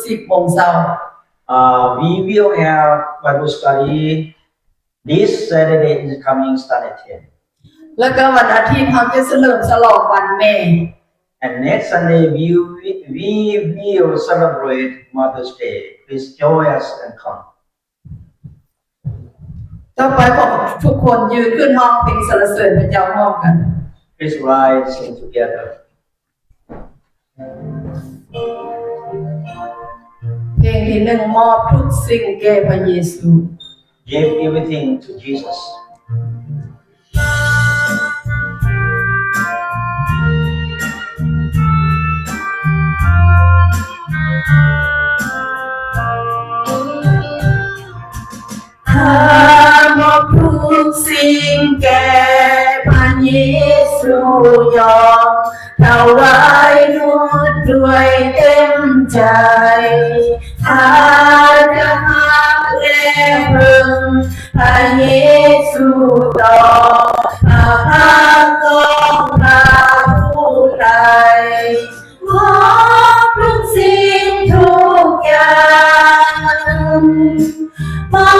10 โมงเช้า We will have Bible study this Saturday is coming start at 10. แล้วก็วันอาทิตย์เราจะเฉลิมฉลองวันแม่ And next Sunday we will celebrate Mother's Day. Please join us and come. ต่อไปขอทุกคนยืนขึ้นห้องเพลงสรรเสริญพระเจ้าพร้อมกัน Please rise sing together. เพลงที่หนึ่งมอบทุกสิ่งแก่พระเยซู Give everything to Jesus. หามอบทุกสิ่งแก่พระเยซูยอมถวายด้วยเต็มใจหาจะหาและพึงพระเยซูต่อพระพักของเราผู้ไทยมอบทุกสิ่งทุกอย่างมอ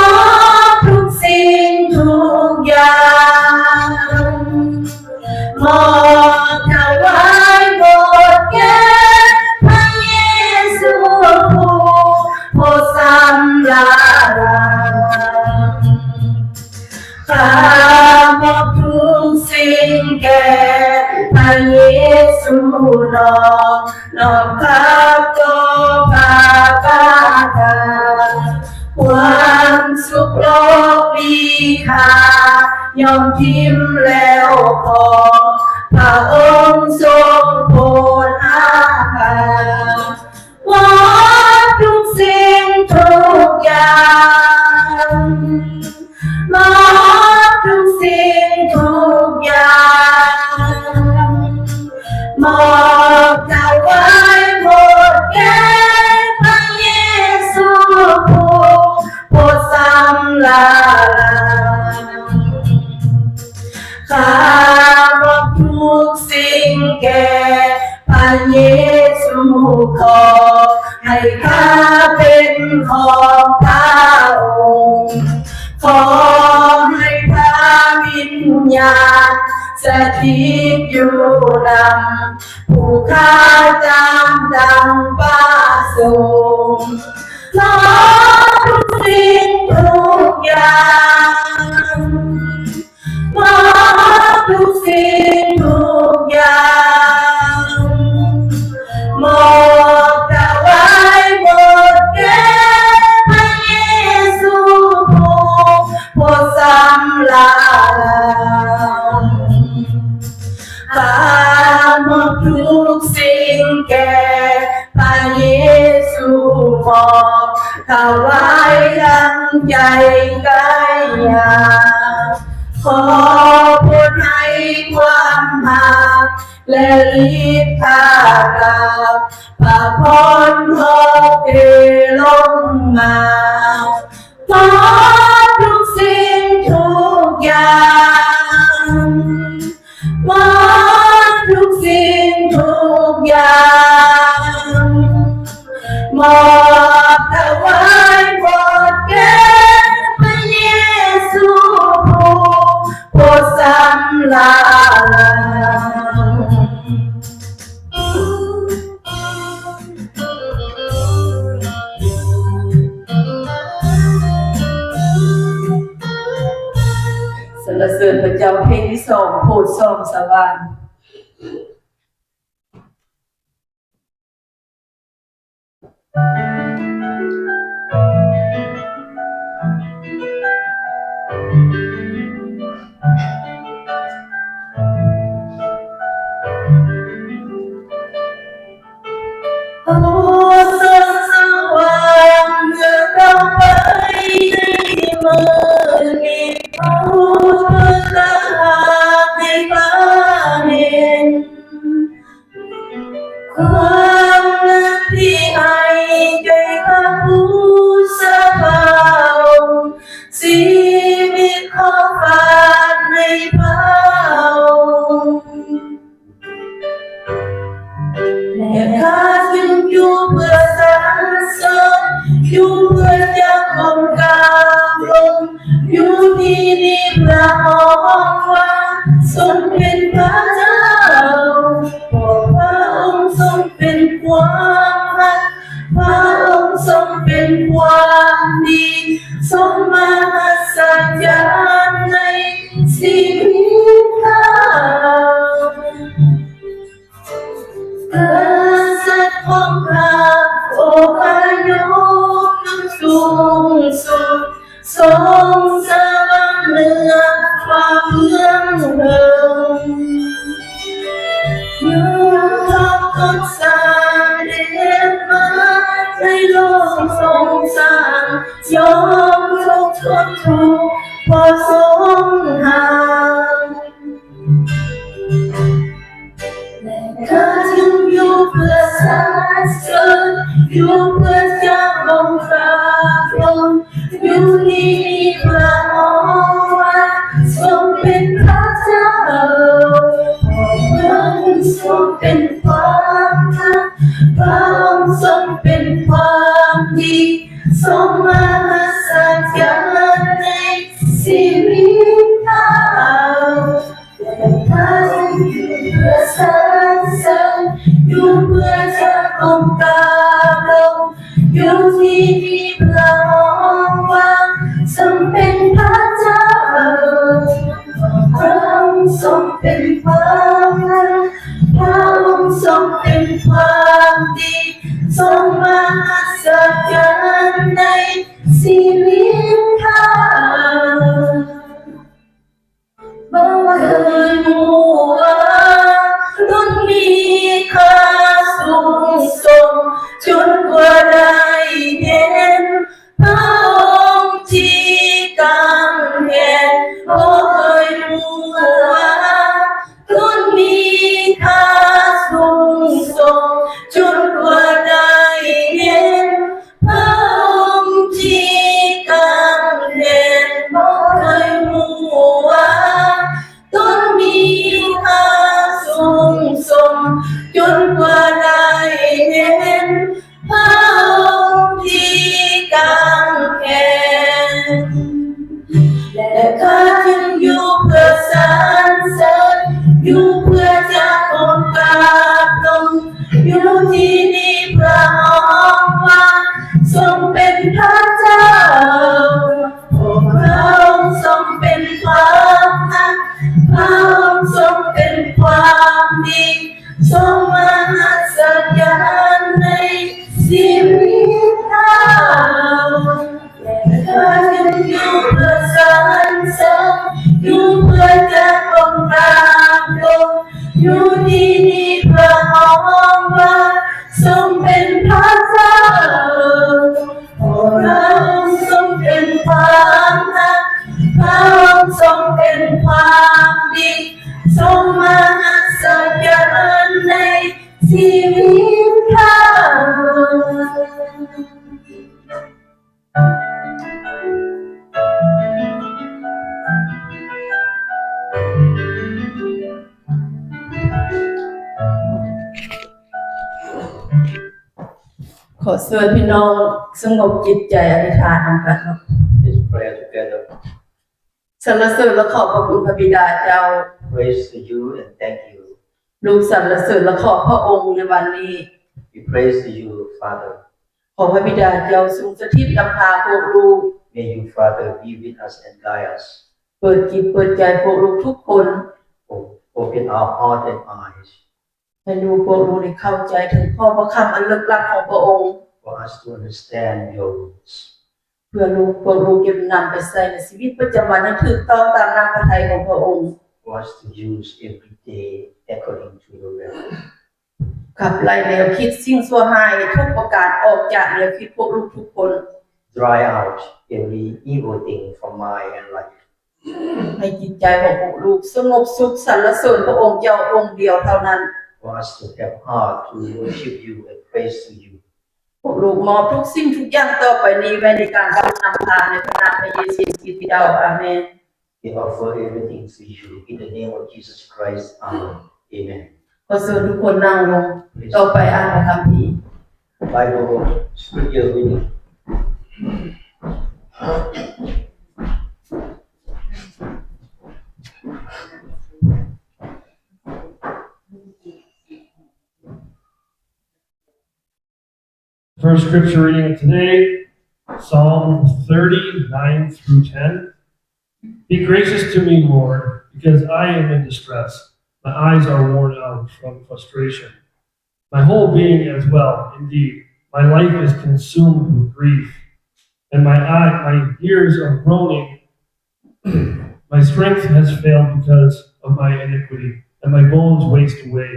บทุกสิ่งทุกอย่างมอบถวายหมดแก่พระเยซูผู้สำราญข้ามอบทุกสิ่งแก่พระเยซูน้อมข้าต่อพระบาทความสุขโลกมีค่ายอมทิ้มแล้วขอพระองค์ทรงโปรดอาภามอบทุกสิ่งทุกอย่างมอบทุกสิ่งทุกอย่างมอบถวายหมดแก่พระเยซูผู้สำราญข้ามอบทุกสิ่งแก่พระเยซูขอให้ข้าเป็นของพระองค์ขอให้พระวิญญาณสถิตอยู่นำผู้ข้าจำดังประสงค์มอบทุกสิ่งทุกอย่างมอบทุกสิ่งทุกอย่างมอบถวายหมดแก่พระเยซูผู้สำราญข้ามอบทุกสิ่งแก่พระเยซูมอบถวายทั้งใจกายอยากขอโปรดให้ความหักและฤทธากับพระพรของเทลงมามอบทุกสิ่งทุกอย่างมอบทุกสิ่งทุกอย่างมอบถวายหมดแก่พระเยซูผู้สำราญสรรเสริญพระเจ้าเพลงที่2โปรดส่องสว่างโอ้ส่องสว่างเมื่อเราไปในมืดมิดโอ้เปิดตาให้ตาเห็ องว่าทรงเป็นพระเจ้าเพราะพระองค์ทรงเป็นความรักพระองค์ทรงเป็นความดีทรงมหัศจรรย์ในชีวิตเรากษัตริย์ของข้าโอ้พระยกขึ้นสูงสุดทรงสว่างเหนือความเมืองเดิมยกทัพต้นสายเด็ดมาในโลกทรงสร้างยอมทุกทนทุกข์พอทรงหาและข้าจึงอยู่เพื่อสรรเสริญอยู่เพื่อจะบงกราบลงอยู่ที่มีพระองค์ว่าทรงเป็นพระเจ้าพระองค์ทรงเป็นความรักพระองค์ทรงเป็นความดีทรงมหัศจรรย์ในชีวิตเราและข้าจึงอยู่เพื่อสรรเสริญอยู่เพื่อจะก้มกราบลงอยู่ที่มีพระองค์ว่าทรงเป็นพระเจ้าพระองค์ทรงเป็นความรักพระองค์ทรงเป็นความดีทรงมหัศจรรย์ในชีวิตข้าบ่เคยรู้ว่าต้องมีค่าสูงส่งจนกว่าได้เห็นพระองค์ที่กังเห็นบ่เคยรู้ว่าต้องมีค่าสูงส่งจนกว่าได้เห็นพระองค์ที่กังเห็นบ่เคยรู้ว่าต้องมีค่าสูงส่งจนกว่าได้เห็นพระองค์ที่กังเห็นและข้าจึงอยู่เพื่อสรรเสริญอยู่เพื่อจะก้มกราบลงอยู่ที่นี่พระองค์ว่าทรงเป็นพระเจ้าโอ้พระองค์ทรงเป็นความรักพระองค์ทรงเป็นความดีทรงมหัศจรรย์ในชีวิตเราและข้าจึงอยู่เพื่อสรรเสริญอยู่เพื่อจะก้มกราบลงอยู่ที่นี่พระองค์ว่าทรงเป็นพระเจ้าโอ้พระองค์ทรงเป็นความรักพระองค์ทรงเป็นความดีทรงมหัศจรรย์ในชีวิตข้าขอเชิญพี่น้องสงบจิตใจอธิษฐานนำกันครับ Let's pray together. สรรเสริญและขอบพระคุณพระบิดาเจ้า Praise to you and thank you. ลูกสรรเสริญและขอบพระองค์ในวันนี้ We praise to you, Father. ขอพระบิดาเจ้าทรงสถิตนำพาพวกลูก May you, Father, be with us and guide us. เปิดจิตเปิดใจพวกลูกทุกคน Open our heart and eyes ให้ลูกพวกลูกได้เข้าใจถึงข้อพระคำอันลึกลับของพระองค์ for us to understand your rules. เพื่อลูกพวกลูกจะนำไปใช้ในชีวิตประจำวันให้ถูกต้องตามน้ำพระทัยของพระองค์ For us to use every day according to your will. ขับไล่แนวคิดสิ่งชั่วร้ายทุกประการออกจากแนวคิดพวกลูกทุกคน Dry out every evil thing from mind and life. ให้จิตใจของพวกลูกสงบสุขสรรเสริญพระองค์เจ้าองค์เดียวเท่านั้น For us to have heart to worship you and praise to you. พวกลูกมอบทุกสิ่งทุกอย่างต่อไปนี้ไว้ในการนำพาในพระนามพระเยซูคริสต์เจ้าอาเมน We offer everything to you in the name of Jesus Christ. Amen. ขอเชิญทุกคนนั่งลงต่อไปอ่านพระคัมภีร์ Bible scripture reading. First scripture reading today, Psalm 30:9 through 10. Be gracious to me, Lord, because I am in distress. My eyes are worn out from frustration. My whole being as well, indeed. My life is consumed with grief, and my ears are groaning. My strength has failed because of my iniquity, and my bones waste away.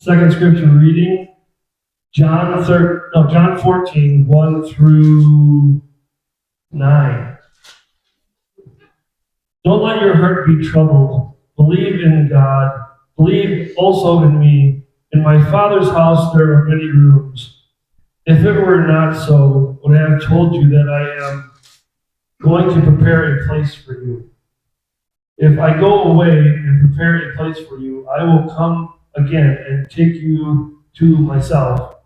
Second scripture reading, John 14, 1 through 9. Don't let your heart be troubled. Believe in God. Believe also in me. In my Father's house there are many rooms. If it were not so, would I have told you that I am going to prepare a place for you? If I go away and prepare a place for you, I will come again and take you to myself,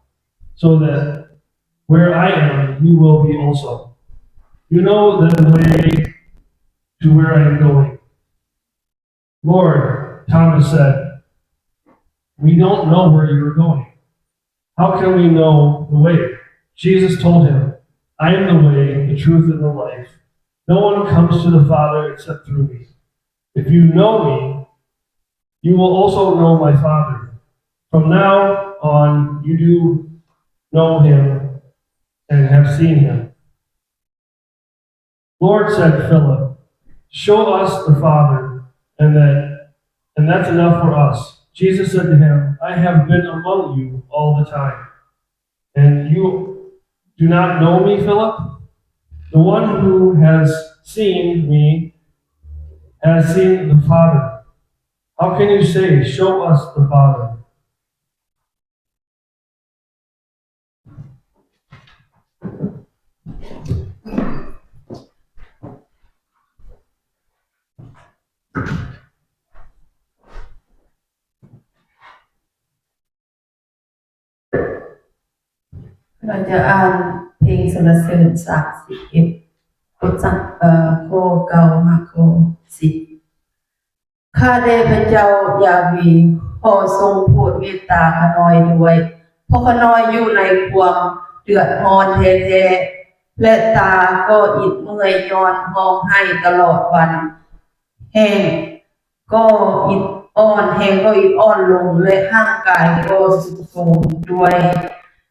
so that where I am, you will be also. You know the way to where I am going. Lord, Thomas said, we don't know where you are going. How can we know the way? Jesus told him, I am the way, the truth, and the life. No one comes to the Father except through me. If you know me, you will also know my Father. From now on, you do know him and have seen him. Lord, said Philip, show us the Father, and that's enough for us. Jesus said to him, I have been among you all the time, and you do not know me, Philip? The one who has seen me has seen the Father. How can you say, show us the Father?เราจะอ่านเพลงสรรเสริญ31โคเก่ามาโค10ข้าแต่พระเจ้ายาวีขอทรงโปรดเมตตาข้าน้อยด้วยเพราะข้าน้อยอยู่ในความเดือดร้อนแท้ๆและตาก็อิดเมื่อยย้อนมองให้ตลอดวันแห้งก็อิดอ่อนลงและร่างกายก็สุดโทรมด้วย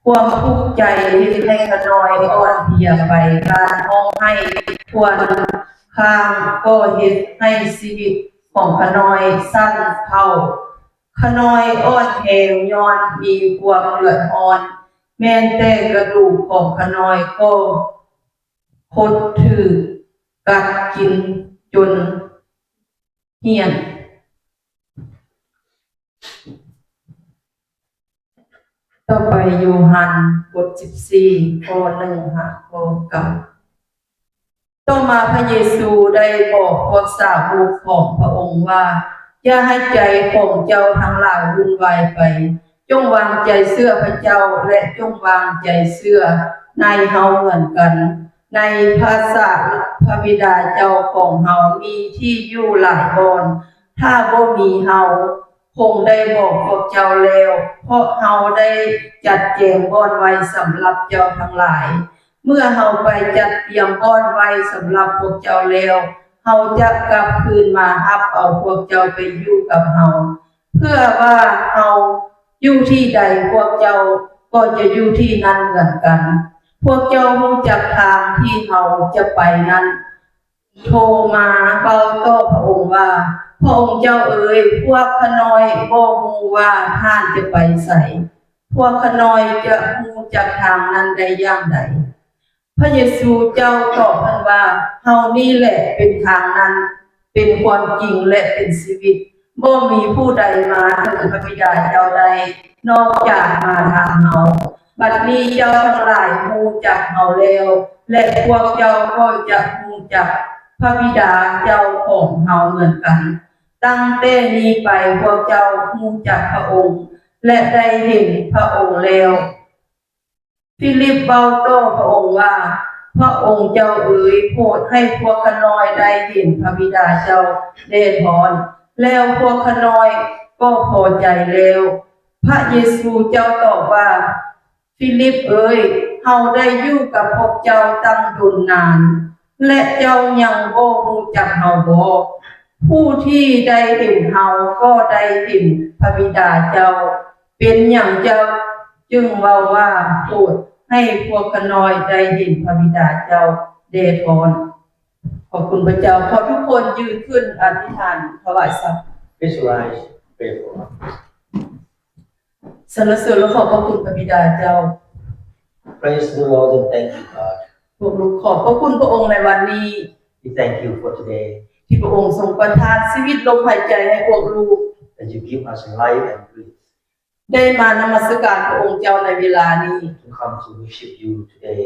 ความทุกข์ใจที่ให้ขน้อยอ่อนเพลียไปการมองให้ควรข้างก็เฮ็ดให้ชีวิตของขน้อยสั้นเท่าขน้อยอ่อนแรงย้อนมีความเดือดร้อนแม้แต่กระดูกของขน้อยก็คดถือกัดกินจนเหี่ยนต่อไปโยฮันบท14ข้อ1หาข้อ9ต่อมาพระเยซูได้บอกพวกสาวกของพระองค์ว่าอย่าให้ใจของเจ้าทั้งหลายวุ่นวายไปจงวางใจเชื่อพระเจ้าและจงวางใจเชื่อในเฮาเหมือนกันในภาษาพระบิดาเจ้าของเฮามีที่อยู่หลายบ่อนถ้าบ่มีเฮาคงได้บอกพวกเจ้าแล้วเพราะเฮาได้จัดแจงบ่อนไว้สำหรับเจ้าทั้งหลายเมื่อเฮาไปจัดเตรียมบ่อนไว้สำหรับพวกเจ้าแล้วเฮาจะกลับคืนมารับเอาพวกเจ้าไปอยู่กับเฮาเพื่อว่าเฮาอยู่ที่ใดพวกเจ้าก็จะอยู่ที่นั้นเหมือนกันพวกเจ้ารู้จักทางที่เฮาจะไปนั้นโทรมาเฝ้าต่อพระองค์ว่าพระองค์เจ้าเอ๋ยพวกขน้อยบ่ฮู้ว่าท่านจะไปไสพวกขน้อยจะฮู้จักทางนั้นได้อย่างใดพระเยซูเจ้าตอบท่านว่าเฮานี่แหละเป็นทางนั้นเป็นความจริงและเป็นชีวิตบ่มีผู้ใดมาถึงพระบิดาเจ้าใดนอกจากมาทางเฮาบัดนี้เจ้าทั้งหลายฮู้จักเฮาแล้วและพวกเจ้าก็จะฮู้จักพระบิดาเจ้าของเฮาเหมือนกันตั้งแต่นี้ไปพวกเจ้าฮู้จักพระองค์และได้เห็นพระองค์แล้ว ฟิลิปเบาโต้พระองค์ว่าพระองค์เจ้าเอ๋ยโปรดให้พวกขน้อยได้เห็นพระบิดาเจ้าเดชพรแล้วพวกขน้อยก็พอใจแล้วพระเยซูเจ้าตอบว่าฟิลิปเอ๋ยเฮาได้อยู่กับพวกเจ้าตั้งดุนนานและเจ้ายังบ่รู้จักเฮาบ่ผู้ที่ได้เห็นเฮาก็ได้เห็นพระบิดาเจ้าเป็นหยังเจ้าจึงเว้าว่าโปรดให้พวกขน้อยได้เห็นพระบิดาเจ้าเดชพรขอบคุณพระเจ้าขอทุกคนยืนขึ้นอธิษฐานถวายสัตย์ Please rise, pray for us. สรรเสริญและขอบพระคุณพระบิดาเจ้า Praise the Lord and thank you, God. พวกลูกขอบพระคุณพระองค์ในวันนี้ We thank you for today, ที่พระองค์ทรงประทานชีวิตลมหายใจให้พวกลูก that you give us life and breath ได้มานมัสการพระองค์เจ้าในเวลานี้ to come to worship you today.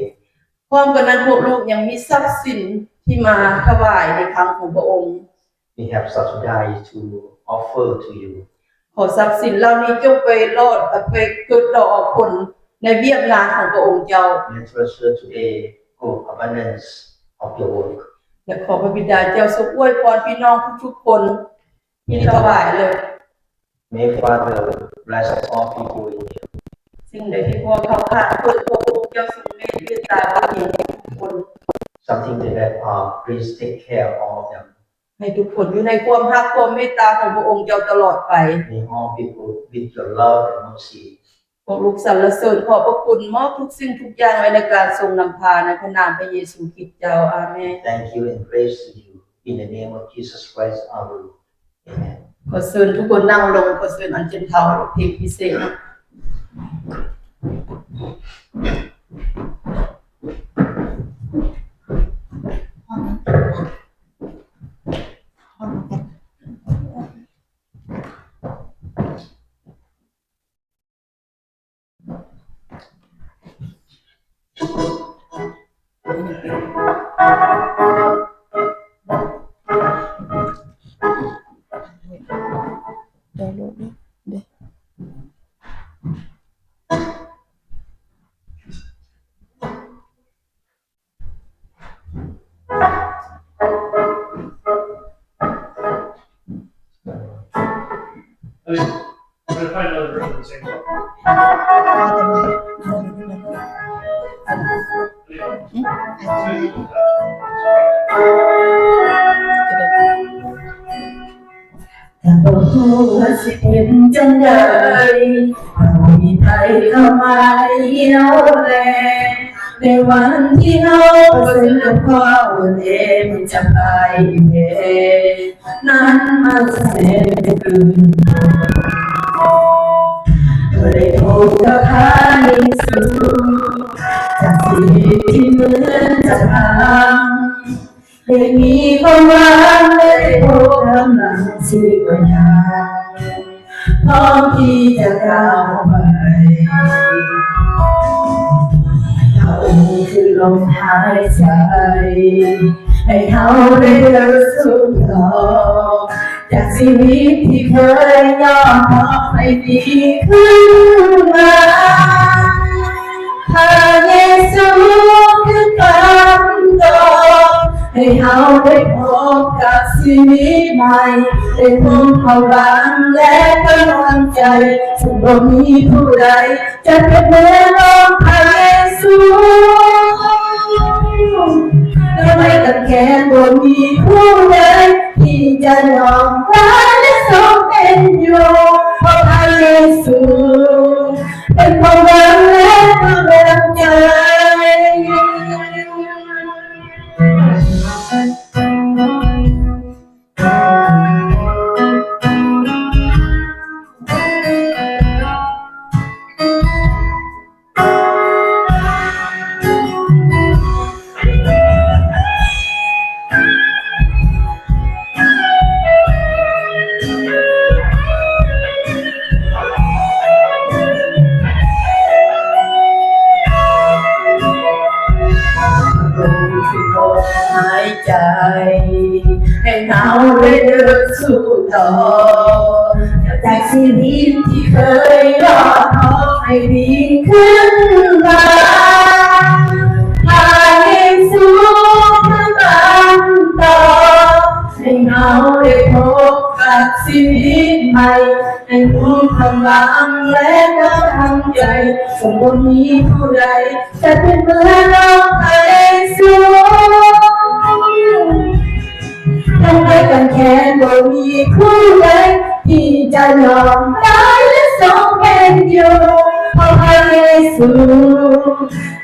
พร้อมกันนั้นพวกลูกยังมีทรัพย์สินที่มาถวายในครั้งของพระองค์ We have subsidies to offer to you. ขอทรัพย์สินเหล่านี้จงไปรอดไปเกิดดอกออกผลในเวียกงานของพระองค์เจ้า Let treasure today go abundance of your work. และขอพระบิดาเจ้าทรงอวยพรพี่น้องทุกๆคนที่ถวายเลย May Father bless all people in here. สิ่งใดที่พวกเขาขาดเพื่อพระองค์เจ้าทรงเมตตาบารมีทุกคน Something that please take care of all of them. ให้ทุกคนอยู่ในความรักความเมตตาของพระองค์เจ้าตลอดไป May all people with your love and mercy. พวกลูกสรรเสริญขอบพระคุณมอบทุกสิ่งทุกอย่างไว้ในการทรงนำพาในพระนามพระเยซูคริสต์เจ้าอาเมน Thank you and praise to you in the name of Jesus Christ our Lord. Amen. ขอเชิญทุกคนนั่งลงขอเชิญอัญเชิญเท้าเพลงพิเศษ I'm gonna find another version of the same song.แต่บ่ฮู้ว่าสิเป็นจังได๋บ่มีไผเข้ามาเยียวแลในวันที่เฮาบ่ถึงกับความเอ็มจะไปแพ้นั้นมันเสร็จขึ้นก็ได้พบกับพระเยซูจากชีวิตที่เหมือนจะพังได้มีความหวังได้พบกำลังชีวิตก็ยังพร้อมที่จะก้าวไปเขาคือลมหายใจให้เขาได้เดินสู่ต่อจากชีวิตที่เคยย่อท้อให้ดีขึ้นมาพระเยซูคือคำตอบให้เขาได้พบกับชีวิตใหม่ได้พบความหวังและกำลังใจซึ่งบ่มีผู้ใดจะเป็นเหมือนน้องพระเยซูและไม่ต้องแค่บ่มีผู้ใดที่จะยอมรับและทรงเป็นอยู่เพราะพระเยซูเป็นความหวังและกำลังใจหายใจให้เขาได้เดินสู่ต่อจากชีวิตที่เคยรอดท้อให้ดีขึ้นมา งและกำลังใจสมบูรณ์มีผู้ใดจะเป็นเหมือนน้องพระเยซูทั้งในกันแค้นบ่มีผู้ใดที่จะยอมตายและทรงเป็นอยู่เพราะพระเยซู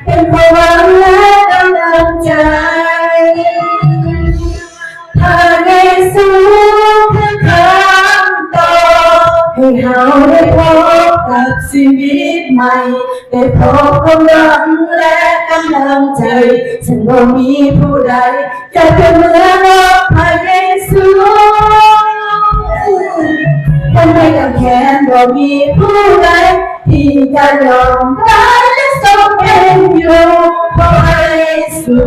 เป็นความหวังและกำลังใจพระเยซูคือคำตอบให้เราได้พบกับชีวิตใหม่ได้พบความหวังและกำลังใจฉันบ่มีผู้ใดจะเป็นเหมือนพระเยซูคนไม่กับแขนบ่มีผู้ใดที่จะยอมตายและทรงเป็นอยู่เพราะพระเยซู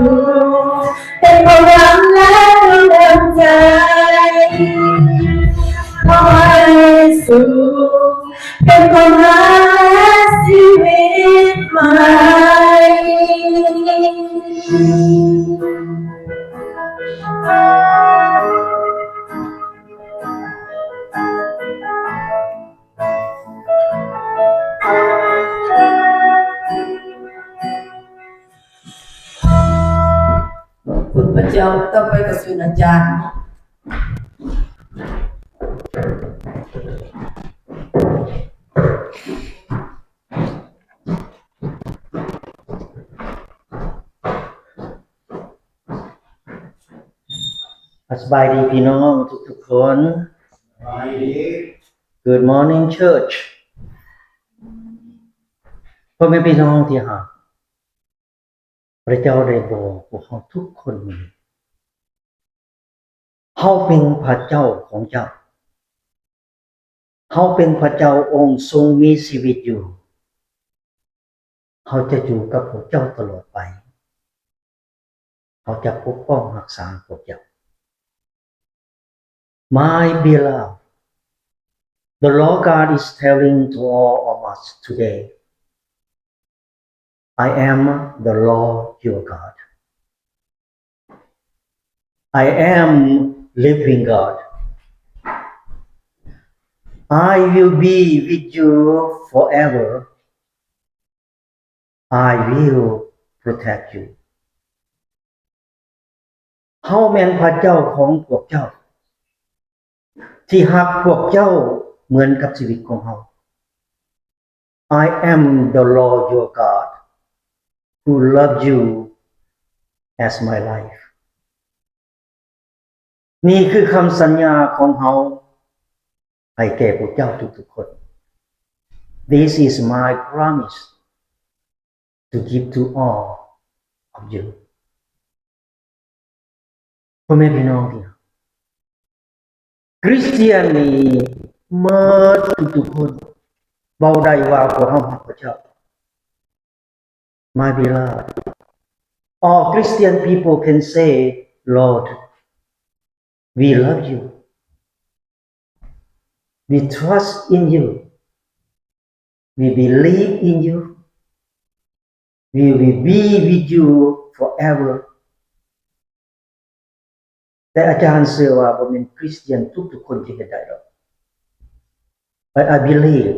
เป็นความหวังและกำลังใจเพราะพระเยซูเป็นความหาชีวิตใหม่คุณพระเจ้าต้องไปกับสุนอาจารย์ สบายดีพี่น้องทุกๆคน Good morning church พ่อแม่พี่น้องที่รักพระเจ้าได้บอกพวกเราทุกคนเฮาเป็นพระเจ้าของเจ้าเฮาเป็นพระเจ้าองค์ทรงมีชีวิตอยู่เฮาจะอยู่กับพวกเจ้าตลอดไปเฮาจะปกป้องรักษาพวกเจ้าMy beloved, the Lord God is telling to all of us today, I am the Lord your God. I am living God. I will be with you forever. I will protect you. เฮาแม่นพระเจ้าของพวกเจ้าที่ฮักพวกเจ้าเหมือนกับชีวิตของเฮา I am the Lord your God who loves you as my life นี่คือคำสัญญาของเฮาให้แก่พวกเจ้าทุกๆคน This is my promise to give to all of you พ่อแม่พี่น้องที่คริสเตียนนี่เมื่อทุกๆคนเว้าได้ว่าพวกเฮารักพระเจ้า My beloved all Christian people can say Lord we love you we trust in you we believe in you we will be with you forever แต่อาจารย์เชื่อว่าบ่แม่นคริสเตียนทุกๆคนที่เฮ็ดได้หรอก But I believe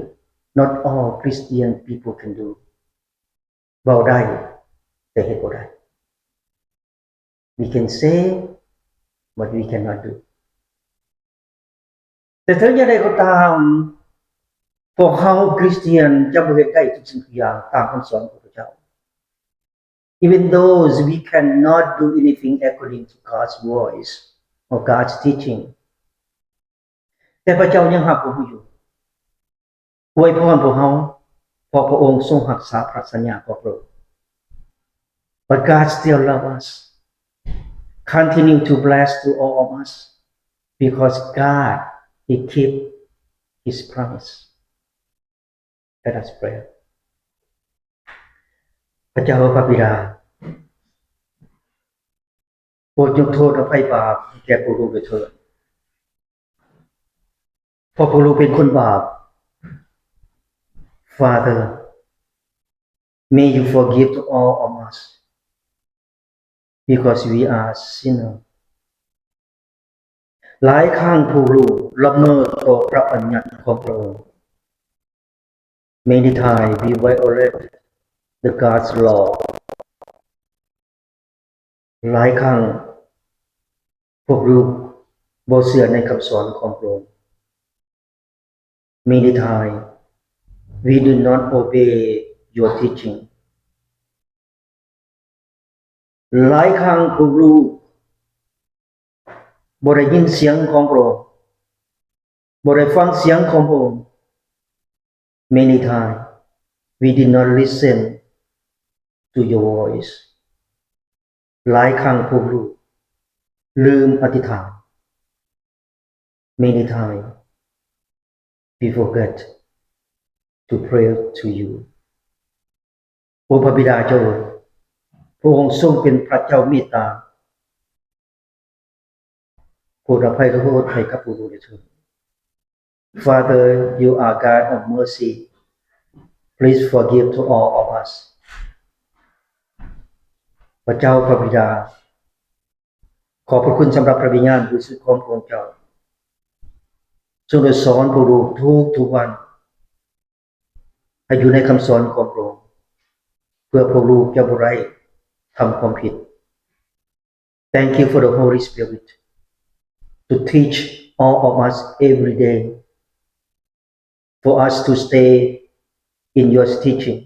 not all Christian people can do เว้าได้แต่เฮ็ดบ่ได้ We can say but we cannot do แต่ถึงอย่างใดก็ตามพวกเฮาคริสเตียนจะบ่เฮ็ดได้ทุกสิ่งทุกอย่างตามคำสอนของพระเจ้า Even though we cannot do anything according to God's voice or God's teaching แต่พระเจ้ายังรักพวกเฮาอยู่อวยพรพวกเฮาเพราะพระองค์ทรงรักษาพระสัญญาของพระองค์ But God still loves us continue to bless to all of us because God He keep His promise Let us pray พระเจ้าพระบิดาโปรดยกโทษอภัยบาปแก่พวกลูกด้วยเถิดเพราะพวกลูกเป็นคนบาป Father may you forgive to all of us because we are sinners หลายครั้งพวกลูกละเมิดต่อพระบัญญัติของพระองค์ Many times we violate the God's law หลายครั้งพวกเราบ่เชื่อในคำสอนของพระองค์ Many times we do not obey your teaching หลายครั้งพวกเราบ่ได้ยินเสียงของพระองค์บ่ได้ฟังเสียงของพระองค์ Many times we did not listen to your voice หลายครั้งพวกเราลืมอธิษฐาน Many times we forget to pray to you โอ้พระบิดาเจ้าพระองค์ทรงเป็นพระเจ้าเมตตาโปรดอภัยโทษให้กับผู้รู้ด้วยเถิด Father, you are God of mercy. Please forgive to all of us. พระเจ้าพระบิดาขอบพระคุณสำหรับพระวิญญาณบริสุทธิ์ของพระองค์เจ้าทรงได้สอนผู้รู้ทุกวันให้อยู่ในคำสอนของพระองค์เพื่อผู้รู้จะบ่ได้ทำความผิด Thank you for the Holy Spirit to teach all of us every day for us to stay in your teaching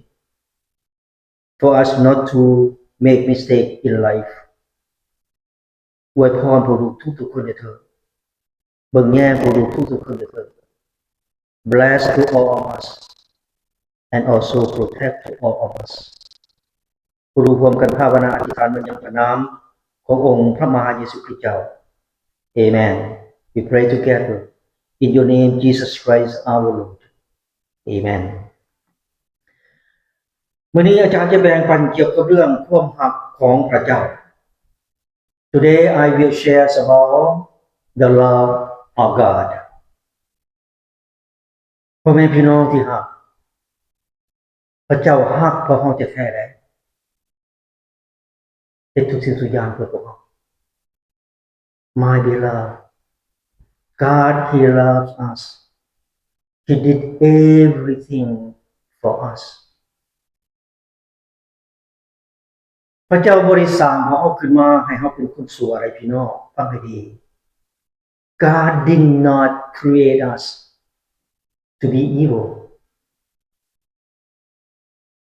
for us not to make mistake in life อวยพรผู้รู้ทุกๆคนด้วยเถิดเบิ่งแย่ผู้รู้ทุกๆคนด้วยเถิด Bless to all of us and also protect to all of us ผู้รู้ร่วมกันภาวนาอธิษฐานบนยังพระนามขององค์พระมหาเยซูคริสต์เจ้า Amen We pray together in your name Jesus Christ our Lord Amen มื้อนี้อาจารย์จะแบ่งปันเกี่ยวกับเรื่องความรักของพระเจ้า Today I will share about the love of God พ่อแม่พี่น้องที่รักพระเจ้ารักพวกเราแท้ๆเลยเฮ็ดทุกสิ่งทุกอย่างเพื่อพวกเรา My beloved God He loves us He did everything for us พระเจ้าบ่ได้สร้างเราขึ้นมาให้เราเป็นคนชั่วอะไรพี่น้องฟังให้ดี God did not create us to be evil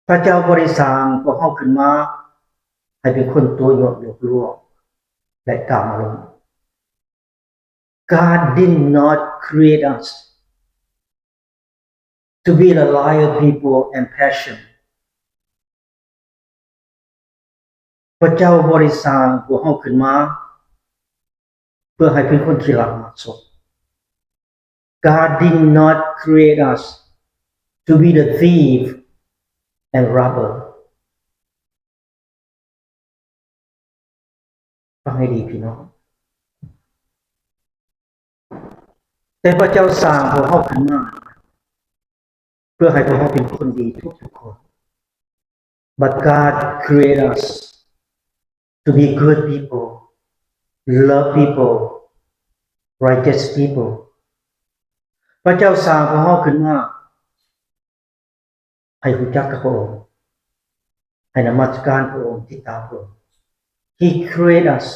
พระเจ้าบ่ได้สร้างพวกเราขึ้นมาให้เป็นคนตัวหยดหลบลวงและกามอารมณ์ God did not create us to be the liar people and passion พระเจ้าบ่ได้สร้างพวกเราขึ้นมาเพื่อให้เป็นคนที่รักมักสม God did not create us to be the thief and robber ฟังให้ดีพี่น้องแต่พระเจ้าสร้างพวกเราขึ้นมาเพื่อให้พวกเราเป็นคนดีทุกๆคน But God created us to be good people, love people, righteous people พระเจ้าสร้างพวกเราขึ้นมาให้รู้จักกับพระองค์ให้นมัสการพระองค์ติดตามพระองค์ He created us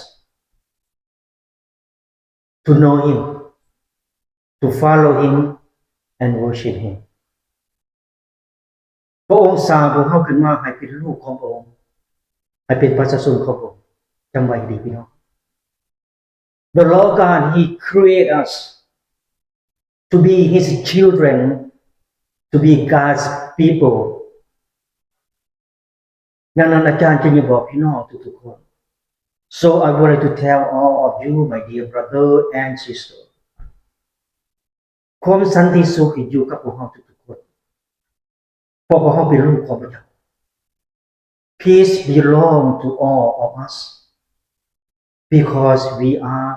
to know Him, to follow Him and worship Him พระองค์สร้างพวกเราขึ้นมาให้เป็นลูกของพระองค์ให้เป็นประชาชนของพระองค์จำไว้ดีพี่น้อง The Lord God He created us to be His children to be God's people ดังนั้นอาจารย์จะบอกพี่น้องทุกๆคน So I wanted to tell all of you my dear brother and sister ความสันติสุขอยู่กับพวกเราทุกๆคนเพราะพวกเราเป็นลูกของพระเจ้า Peace belong to all of us because we are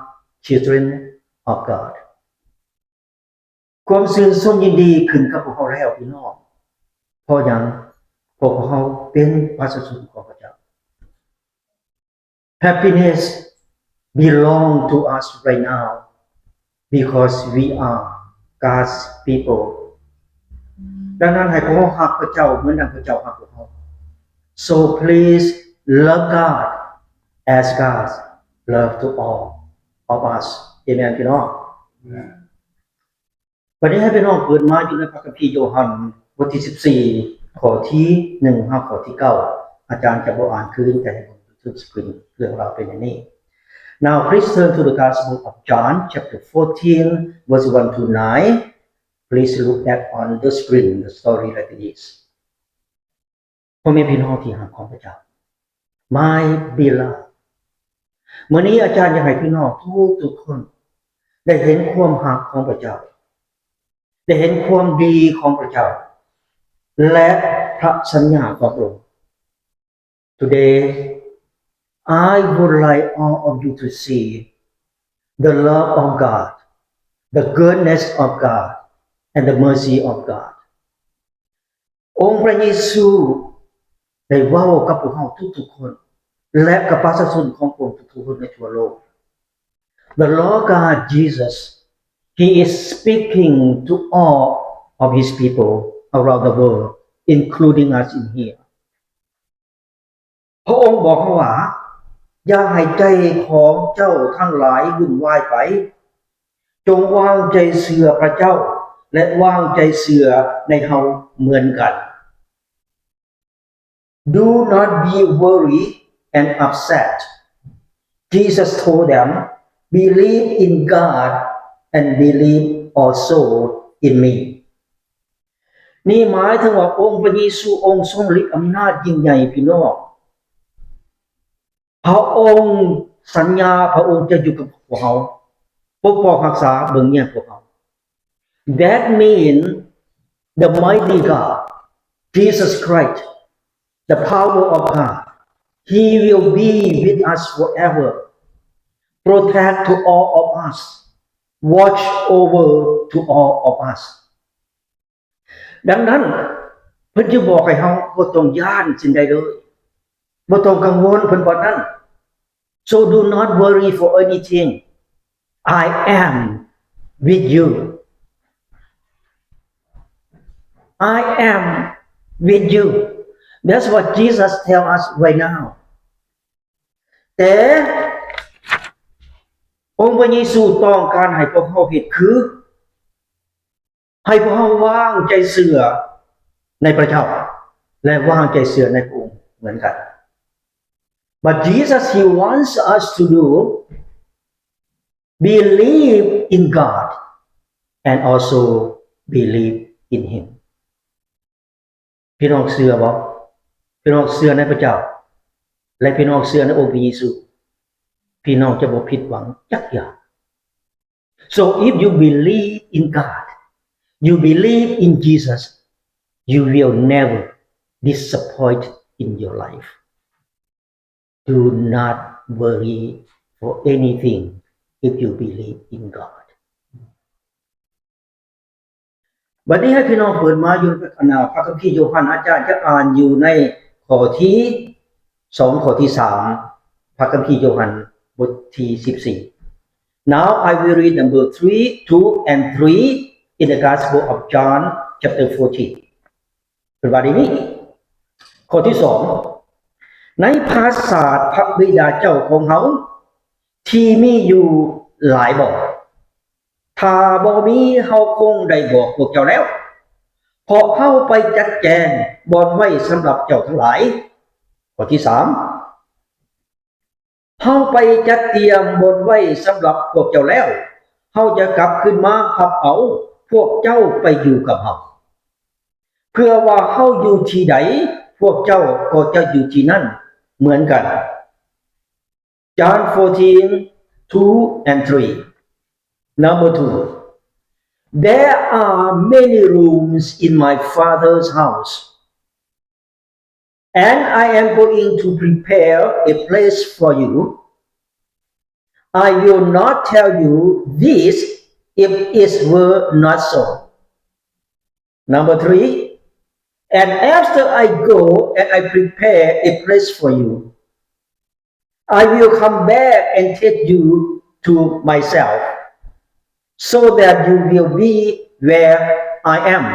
children of God ความชื่นชมยินดีขึ้นกับพวกเราแล้วพี่น้องเพราะหยังพวกเราเป็นประชาชนของพระเจ้า Happiness belong to us right now because we are God's people ดังนั้นให้พวกเรารักพระเจ้าเหมือนดังพระเจ้ารักพวกเรา So please love God as God love to all of us Amen พี่น้องวันนี้ให้พี่น้องเปิดมาอยู่ในพระคัมภีร์โยฮันบทที่14ข้อที่1ข้อที่9อาจารย์จะบ่อ่านคืนแต่ให้ผมทุกสกรีนเรื่องราวเป็นอย่างนี้ Now please turn to the Gospel of John chapter 14 verse 1 to 9 Please look back on the screen the story like this พ่อแม่พี่น้องที่รักของพระเจ้า My beloved มื้อนี้อาจารย์อยากให้พี่น้องทุกคนได้เห็นความรักของพระเจ้าได้เห็นความดีของพระเจ้าและพระสัญญาของพระองค์ Today I would like all of you to see the love of God the goodness of God and the mercy of God องค์พระเยซูได้เว้ากับพวกเราทุกๆคนและกับประชาชนของพระองค์ทุกๆคนในทั่วโลก The Lord God Jesus He is speaking to all of His people around the world including us in here พระองค์บอกว่าอย่าให้ใจของเจ้าทั้งหลายวุ่นวายไปจงวางใจเชื่อพระเจ้าและวางใจเชื่อในเฮาเหมือนกัน Do not be worried and upset Jesus told them believe in God and believe also in me นี่หมายถึงว่าองค์พระเยซูองค์ทรงฤทธิ์อำนาจยิ่งใหญ่พี่น้องพระองค์สัญญาพระองค์จะอยู่กับพวกเราปกป้องรักษาเบิ่งแย่งพวกเรา That means the mighty God Jesus Christ the power of God He will be with us forever protect to all of us watch over to all of us ดังนั้นเพิ่นจะบอกให้เฮาบ่ต้องย้านสิ่งใดเลยบ่ต้องกังวลเพิ่นบอกนั้น So do not worry for anything I am with you I am with you That's what Jesus tell us right now แต่องค์พระเยซูต้องการให้พวกเราเฮ็ดคือให้พวกเราวางใจเชื่อในพระเจ้าและวางใจเชื่อในพระองค์เหมือนกัน But Jesus He wants us to do believe in God and also believe in Him พี่น้องเชื่อบ่พี่น้องเชื่อในพระเจ้าและพี่น้องเชื่อในองค์พระเยซูพี่น้องจะบ่ผิดหวังจักอย่าง So if you believe in God you believe in Jesus you will never disappoint in your life Do not worry for anything if you believe in God บัดนี้ให้พี่น้องเปิดมาอยู่ในพระคัมภีร์โยฮันอาจารย์จะอ่านอยู่ในข้อที่2ข้อที่3พระคัมภีร์โยฮันบทที่14 Now I will read number 3, 2 and 3 in the Gospel of John chapter 14เป็นว่าดีนี้ข้อที่2ในภาษาพระบิดาเจ้าของเฮาที่มีอยู่หลายบ่ถ้าบ่มีเฮาคงได้บอกพวกเจ้าแล้วเพราะเฮาไปจัดแจงบ่อนไว้สำหรับเจ้าทั้งหลายข้อที่3เฮาไปจัดเตรียมบ่อนไว้สำหรับพวกเจ้าแล้วเฮาจะกลับขึ้นมารับเอาพวกเจ้าไปอยู่กับเฮาเพื่อว่าเฮาอยู่ที่ใดพวกเจ้าก็จะอยู่ที่นั่นเหมือนกัน John 14, 2 and 3 Number 2 There are many rooms in my Father's house and I am going to prepare a place for you I will not tell you this if it were not so Number 3 And after I go and I prepare a place for you, I will come back and take you to myself, so that you will be where I am.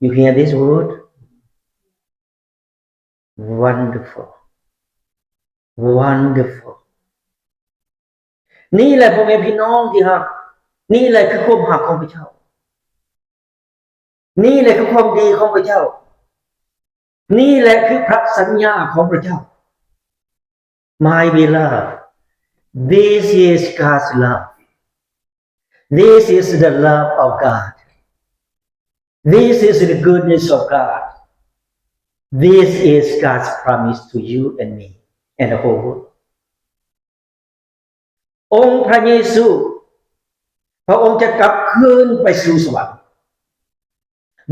You hear this word? Wonderful. Wonderful. นี่แหละพ่อแม่พี่น้องที่ฮักนี่แหละคือความหักของพระเจ้านี่แหละคือความดีของพระเจ้านี่แหละคือพระสัญญาของพระเจ้า My beloved, this is God's love. This is the love of God. This is the goodness of God. This is God's promise to you and me and the whole world. องค์พระเยซูพระองค์จะกลับคืนไปสู่สวรรค์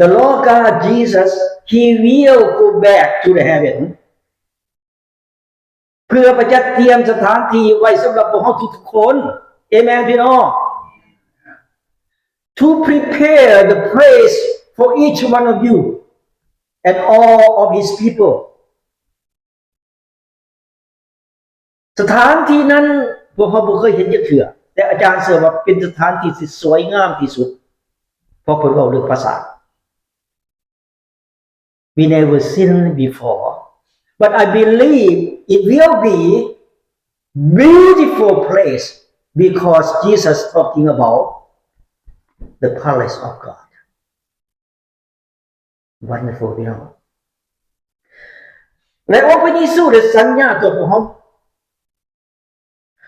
The Lord God Jesus, He will go back to the heaven เพื่อประจัดเตรียมสถานที่ไว้สำหรับพวกเราทุกๆคนเอเมนพี่น้อง To prepare the place for each one of you and all of His people สถานที่นั้นพวกเราบ่เคยเห็นจักเทื่อแต่อาจารย์เชื่อว่าเป็นสถานที่ที่สวยงามที่สุดเพราะเพิ่นเว้าเรื่องภาษา We never seen before but I believe it will be beautiful place because Jesus talking about the palace of God Wonderful พี่น้องและองค์พระเยซูได้สัญญาต่อพวกเรา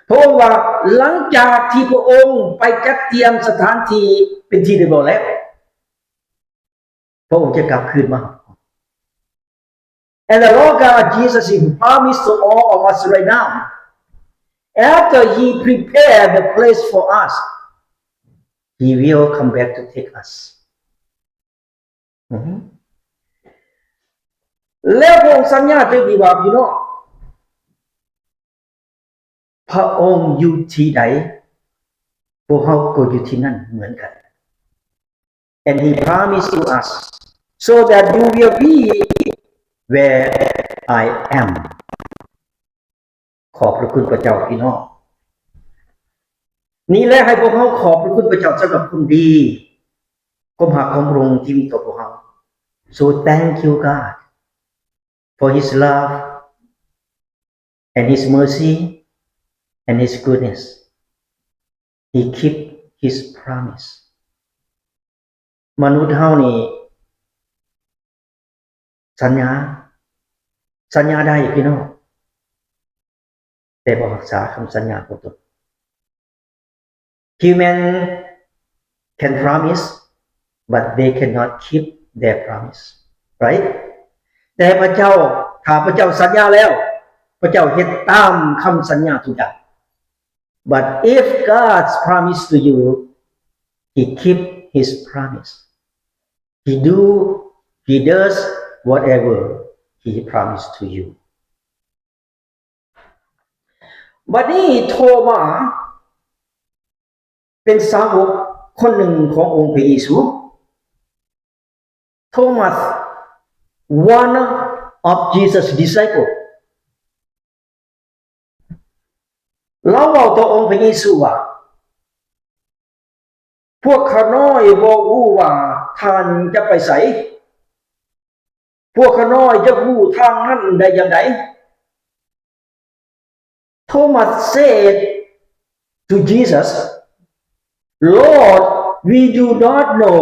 เพราะว่าหลังจากที่พระองค์ไปจัดเตรียมสถานที่เป็นที่เรียบร้อยแล้วพระองค์จะกลับคืนมา And the Lord God Jesus He promised to all of us right now after He prepared the place for us He will come back to take us แล้วพระองค์สัญญาถึงดีว่าพี่น้องพระองค์อยู่ที่ใดพวกเราก็อยู่ที่นั่นเหมือนกัน And He promised to us so that you will be where I am ขอบพระคุณพระเจ้าพี่น้องนี่แหละให้พวกเราขอบพระคุณพระเจ้าสำหรับคุณดีความหักของพระองค์ที่มีต่อพวกเรา So thank you God for His love and His mercy and His goodness. He keep His promise. มนุษย์เฮานี่สัญญาได้พี่น้องแต่บ่รักษาคำสัญญาของตน Human can promise but they cannot keep their promise. Right? แต่พระเจ้าถ้าพระเจ้าสัญญาแล้วพระเจ้าเฮ็ดตามคำสัญญาทุกอย่าง But if God's promise to you, He keep His promise. He does whatever He promised to you. บัดนี้โทมาเป็นสาวกคนหนึ่งขององค์พระเยซูโทมัส one of Jesus' disciple เราเว้าต่อองค์พระเยซูว่าพวกข้าน้อยบ่ฮู้ว่าท่านจะไปไสพวกข้าน้อยจะฮู้ทางนั้นได้อย่างได Thomas said to Jesus, Lord, we do not know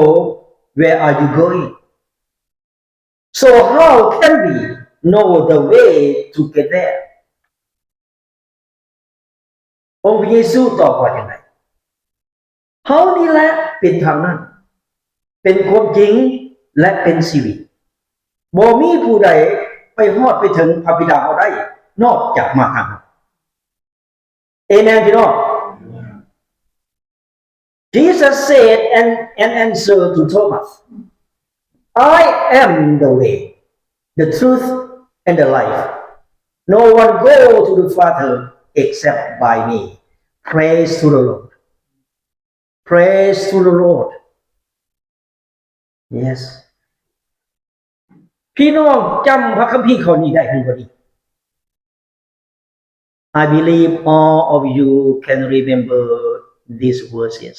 where are you going. So how can we know the way to get there? องค์พระเยซูตอบว่าอย่างไรเฮานี่แหละเป็นทางนั้นเป็นความจริงและเป็นชีวิตบ่มีผู้ใดไปฮอดไปถึงพระบิดาเฮาได้นอกจากมาทางนั้นเอเมนพี่น้อง Jesus said and answered to Thomas I am the way the truth and the life no one go to the Father except by me praise to the Lord praise to the Lord yes พี่น้องจำพระคัมภีร์ข้อนี้ได้บ่ดี I believe all of you can remember these verses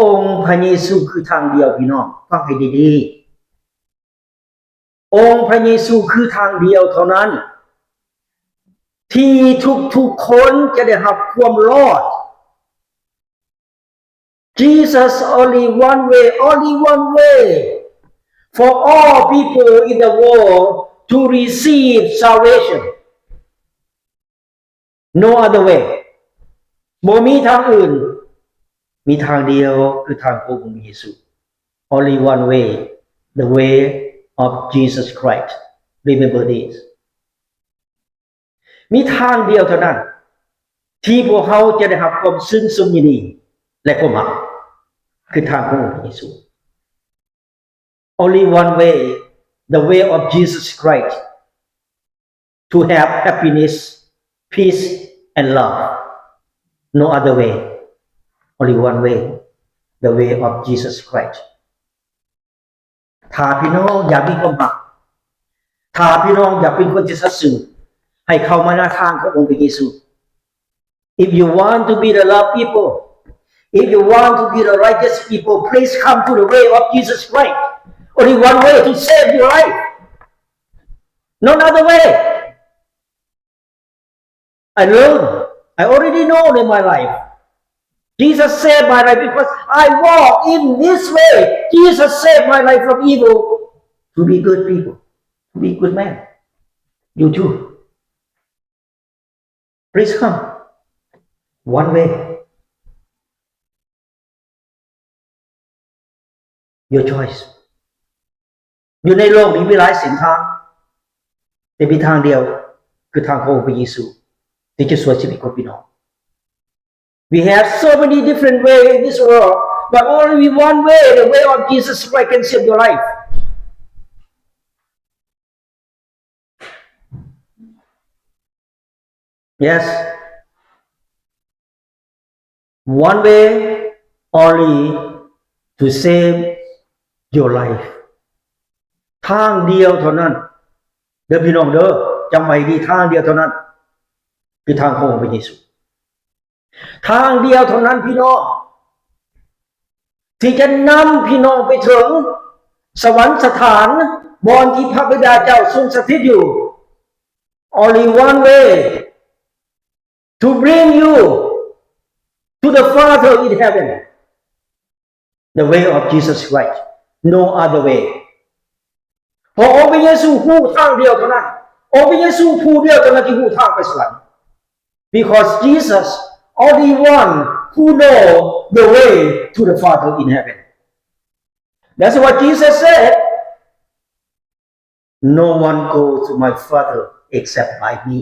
องค์พระเยซูคือทางเดียวพี่น้องฟังให้ดีๆองค์พระเยซูคือทางเดียวเท่านั้นที่ทุกๆคนจะได้รับความรอด Jesus only one way for all people in the world to receive salvation no other way บ่มีทางอื่นมีทางเดียวคือทางของพระเยซู only one way the way of Jesus Christ remember this มีทางเดียวเท่านั้นที่พวกเขาจะได้รับความซึ้งสุขยินดีและความรักคือทางของพระเยซู only one way the way of Jesus Christ to have happiness peace and love no other way only one way the way of Jesus Christ ถ้าพี่น้องอยากมีความรักถ้าพี่น้องอยากเป็นคนที่สัตย์ซื่อให้เข้ามาในทางขององค์พระเยซู if you want to be the love people if you want to be the righteous people please come to the way of Jesus Christ only one way to save your life no other way I learned I already know in my life Jesus saved my life because I walk in this way Jesus saved my life from evil to be good people to be good man you too please come one way your choice อยู่ในโลกนี้มีหลายเส้นทางแต่มีทางเดียวคือทางของพระเยซูที่จะช่วยชีวิตของพี่น้อง We have so many different ways in this world but only one way the way of Jesus Christ can save your life Yes one way only to save your life ทางเดียวเท่านั้นเด้อพี่น้องเด้อจำไว้ดีทางเดียวเท่านั้นคือทางของพระเยซูทางเดียวเท่านั้นพี่น้องที่จะนำพี่น้องไปถึงสวรรคสถานบอนที่พระบิดาเจ้าทรงสถิตอยู่ only one way to bring you to the Father in heaven the way of Jesus Christ no other way พระองค์พระเยซูผู้ทางเดียวเท่านั้นองค์พระเยซูผู้เดียวเท่านั้นที่ผู้ทางไปสวรรค์ because Jesus only one who know the way to the Father in heaven that's what Jesus said no one go to my Father except by me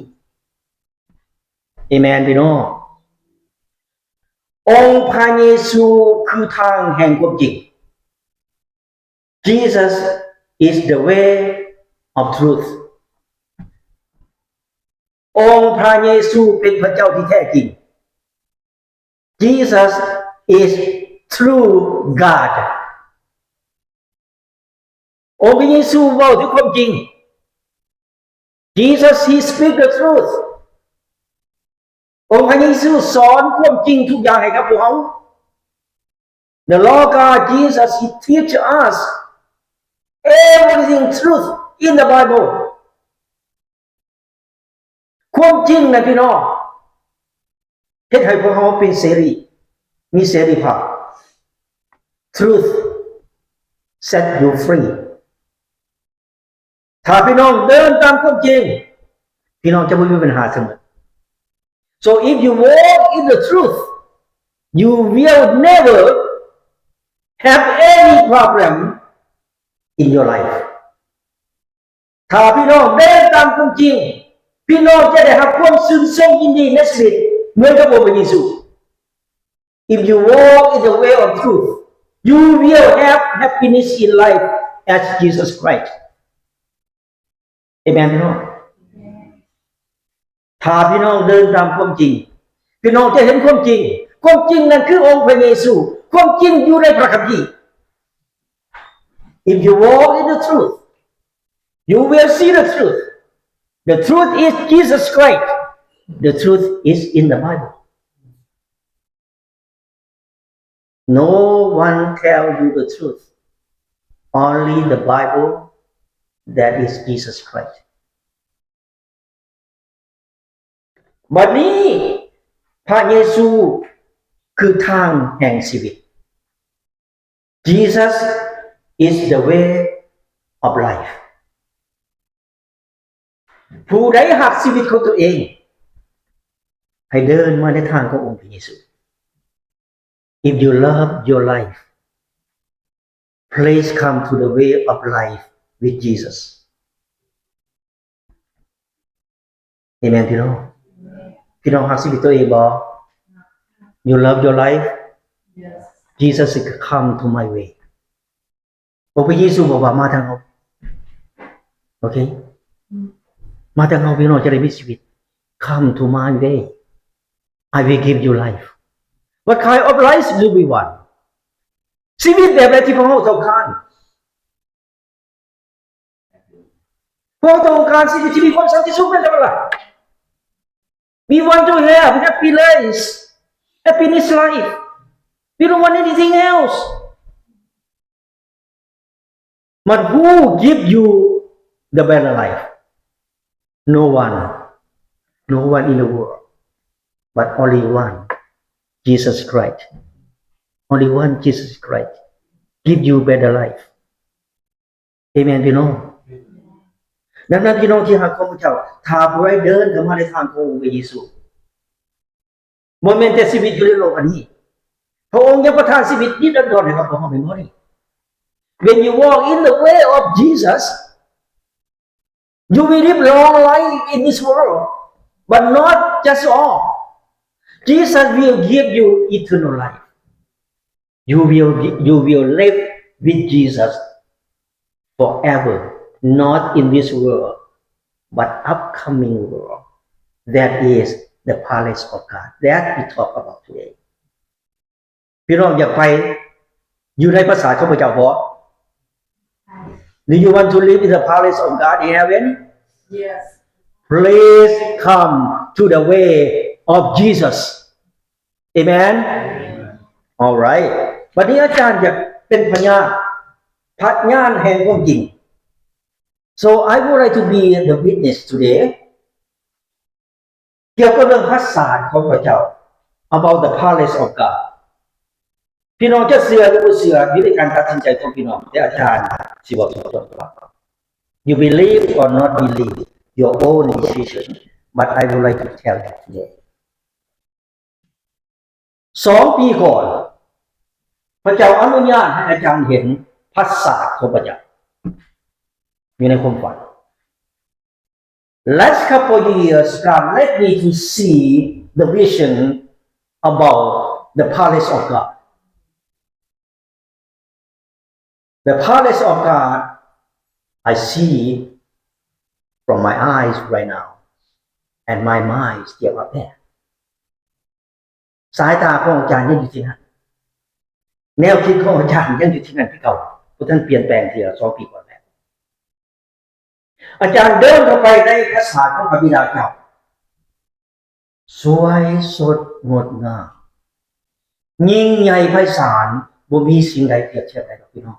amen พี่น้ององค์พระเยซูคือทางแห่งความจริง Jesus is the way of truth องค์พระเยซูเป็นพระเจ้าที่แท้จริง Jesus is true God องค์พระเยซูเว้าถึงความจริง Jesus he speak the truth องค์พระเยซูสอนความจริงทุกอย่างให้กับพวกเรา The Lord God Jesus he teach us everything truth in the Bible ความจริงนะพี่น้องเฮ็ดให้พวกเราเป็นเสรีมีเสรีภาพ Truth set you free ถ้าพี่น้องเดินตามความจริงพี่น้องจะไม่มีปัญหาเสมอ So if you walk in the truth you will never have any problem in your life ถ้าพี่น้องเดินตามความจริงพี่น้องจะได้รับความสุขสมยินดีในชีวิตเหมือนกับพระเยซู If you walk in the way of truth you will have happiness in life as Jesus Christ Amen พี่น้องถ้าพี่น้องเดินตามความจริงพี่น้องจะเห็นความจริงความจริงนั้นคือองค์พระเยซูความจริงอยู่ในพระคัมภีร์ If you walk in the truth you will see the truth The truth is Jesus Christ. The truth is in the Bible. No one tell you the truth. Only the Bible, that is Jesus Christ. บัดนี้พระเยซูคือทางแห่งชีวิต Jesus is the way of life. ผู้ใดหักชีวิตของตัวเองให้เดินมาในทางขององค์พระเยซู If you love your life, please come to the way of life with Jesus. Amen พี่น้องพี่น้องหักชีวิตตัวเองบ่ You love your life? Yes. Jesus said, come to my way. องค์พระเยซูบอกว่ามาทางเราโอเคมาทางเราพี่น้องจะได้มีชีวิต Come to my way. I will give you life. What kind of life do we want? ชีวิตแบบไหนที่พวกเราต้องการพวกเราต้องการชีวิตที่มีความสันติสุขเป็นอะไร We want to have happy life, happiness life. We don't want anything else. But who give you the better life? No one. No one in the world. But only one. Jesus Christ. Only one Jesus Christ. Give you better life. Amen พี่น้องดังนั้นพี่น้องที่หักของพระเจ้าถ้าผู้ใดเดินเข้ามาในทางขององค์พระเยซูบ่แม่นแต่ชีวิตอยู่ในโลกอันนี้พระองค์ยังประทานชีวิตนิรันดรให้กับพวกเราเป็นบ่นี่ When you walk in the way of Jesus, you will live long life in this world, but not just all. Jesus will give you eternal life. You will live with Jesus forever, not in this world, but upcoming world. That is the palace of God. That we talk about today. พี่น้องอยากไปอยู่ในปราสาทของพระเจ้าบ่ Do you want to live in the palace of God in heaven? Yes. Please come to the way of Jesus. Amen? All right. วันนี้อาจารย์อยากเป็นพยานแห่งความจริง So I would like to be the witness today เกี่ยวกับเรื่องพระศาสตร์ของพระเจ้า about the palace of God พี่น้องจะเชื่อหรือไม่เชื่ออยู่ในการตัดสินใจของพี่น้องแต่อาจารย์สิบอกส่วนตัว You believe or not believe your own decision but I would like to tell you today 2 ปีก่อนพระเจ้าอนุญาตให้อาจารย์เห็นพระศาสตร์ของพระเจ้าอยู่ในความฝัน Last couple of years God led me to see the vision about the palace of God The palace of God I see from my eyes right now and my mind is still up there สายตาของอาจารย์ยังอยู่ที่นั่นแนวคิดของอาจารย์ยังอยู่ที่นั่นที่เก่าเพราะท่านเปลี่ยนแปลงทีละ2 ปีก่อนแล้วอาจารย์เดินเข้าไปในพระศาสตร์ของพระบิดาเจ้าสวยสดงดงามยิ่งใหญ่ไพศาลบ่มีสิ่งใดเปรียบเทียบได้หรอกพี่น้อง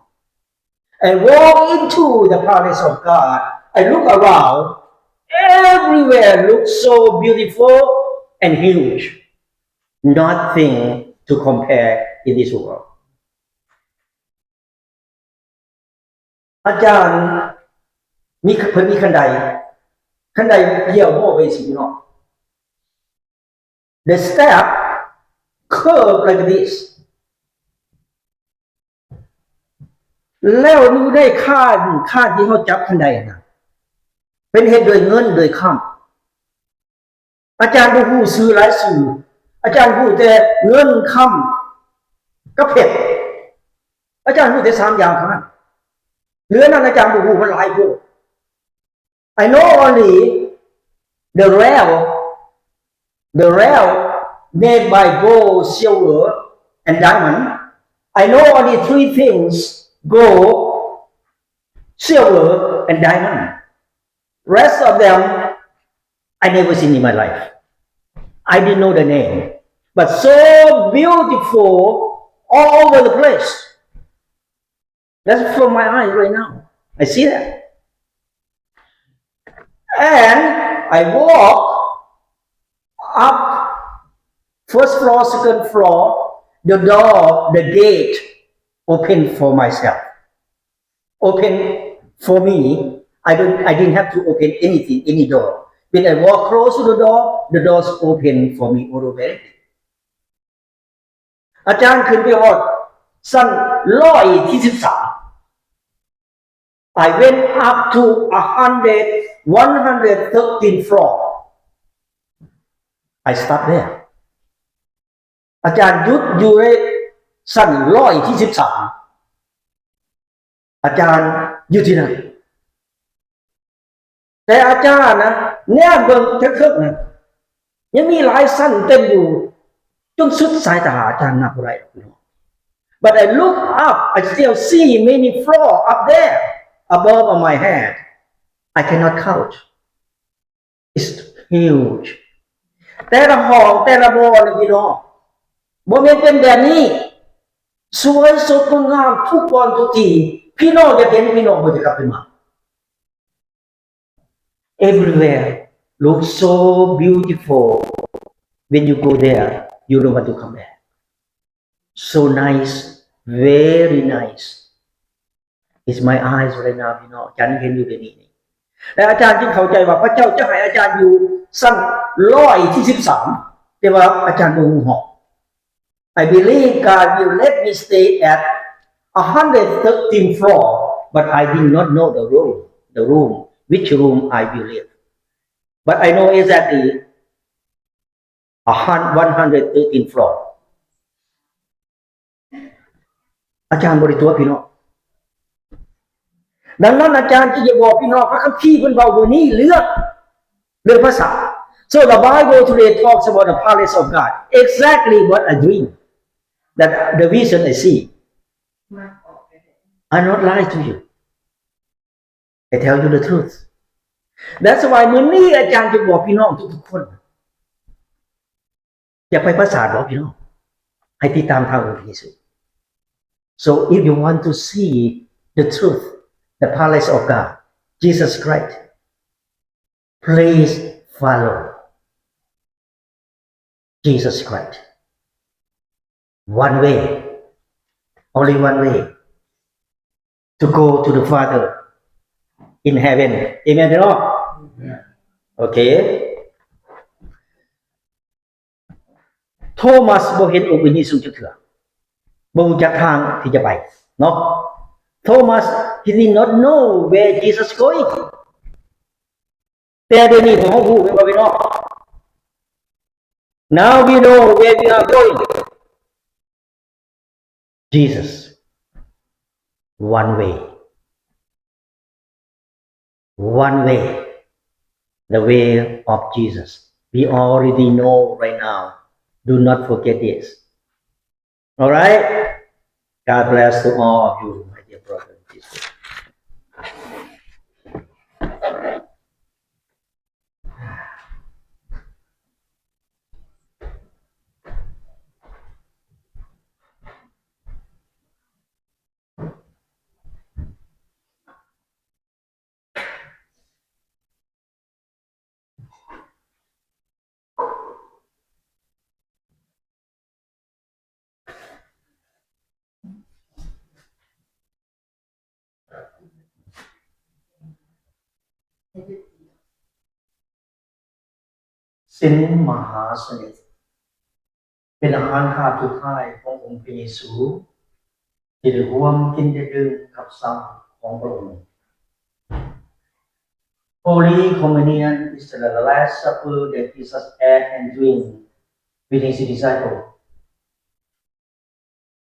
I walk into the palace of God. I look around. Everywhere looks so beautiful and huge. Nothing to compare in this world. อาจารย์มีคันใดเกี่ยวโม่ไปสิพี่น้อง The step curve like this.แล้วดูได้ค่าที่เขาจับคันใดนะเป็นเหตุโดยเงินโดยคำอาจารย์ผู้ซื้อหลายสื่ออาจารย์ผู้แต่เงินคำกับเพชรอาจารย์ผู้แต่3 อย่างเท่านั้นเหลือนั้นอาจารย์ผู้มันหลายผู้ I know only the rail made by gold, silver and diamond. I know only 3 things.Gold, silver, and diamond. Rest of them, I never seen in my life. I didn't know the name. But so beautiful all over the place. That's from my eyes right now. I see that. And I walk up first floor, second floor, the door, the gate open for myself. Open for me. I didn't have to open anything, any door. When I walk close to the doors open for me automatically. อาจารย์ขึ้นไปฮอดชั้น113 I went up to 113th floor. I stopped there. อาจารย์หยุดอยู่ในชั้น113 อาจารย์อยู่ที่นั่นแต่อาจารย์นะแนบเบิ่งทึกๆนะยังมีหลายชั้นเต็มอยู่จนสุดสายตาอาจารย์นับบ่ได้หรอก But I look up, I still see many floor up there above on my head. I cannot count. It's huge. แต่ละห้องแต่ละบ่อนี่พี่น้องบ่แม่นเป็นแบบนี้สวยสดงดงามทุกวันทุกทีพี่น้องจะเห็นพี่น้องบ่จะกลับไปมา Everywhere looks so beautiful. When you go there, you don't want to come back. So nice, very nice. It's my eyes right now, พี่น้องอาจารย์เห็นอยู่ในนี้และอาจารย์จึงเข้าใจว่าพระเจ้าจะให้อาจารย์อยู่ชั้น113แต่ว่าอาจารย์บ่ฮู้ห้อง I believe God will let me stay at 113th floor, but I did not know the room, which room I will live. But I know exactly 113th floor. อาจารย์บ่ได้ตัวพี่น้องดังนั้นอาจารย์ที่จะบอกพี่น้องพระคัมภีร์เพิ่นเว้าบ่นี้เรื่องภาษา So the Bible today talks about the palace of God. Exactly what I dream. That the vision I see. I not lie to you. I tell you the truth. That's why มื้อนี้อาจารย์จะบอกพี่น้องทุกๆคนอย่าไปประสาทบอกพี่น้องให้ติดตามทางของพระเยซู So if you want to see the truth, the palace of God, Jesus Christ, please follow Jesus Christ. One way, only one way to go to the Father in heaven. Amen, พี่น้อง Okay. โทมัสบ่เห็นองค์พระเยซูจักเทื่อบ่รู้จักทางที่จะไปเนาะ Thomas he did not know where Jesus going แต่เดี๋ยวนี้เรารู้ว่าพี่น้อง Now we know where we are going Jesus one way the way of Jesus we already know right now do not forget this all right God bless to all of you my dear brother and sister สินมหาสนิทเป็นอาหารคาบสุดท้ายขององค์พระเยซูที่ได้ร่วมกินได้ดื่มกับสังฆ์ของพระองค์ Holy Communion is the last supper that Jesus ate and drank with his disciples.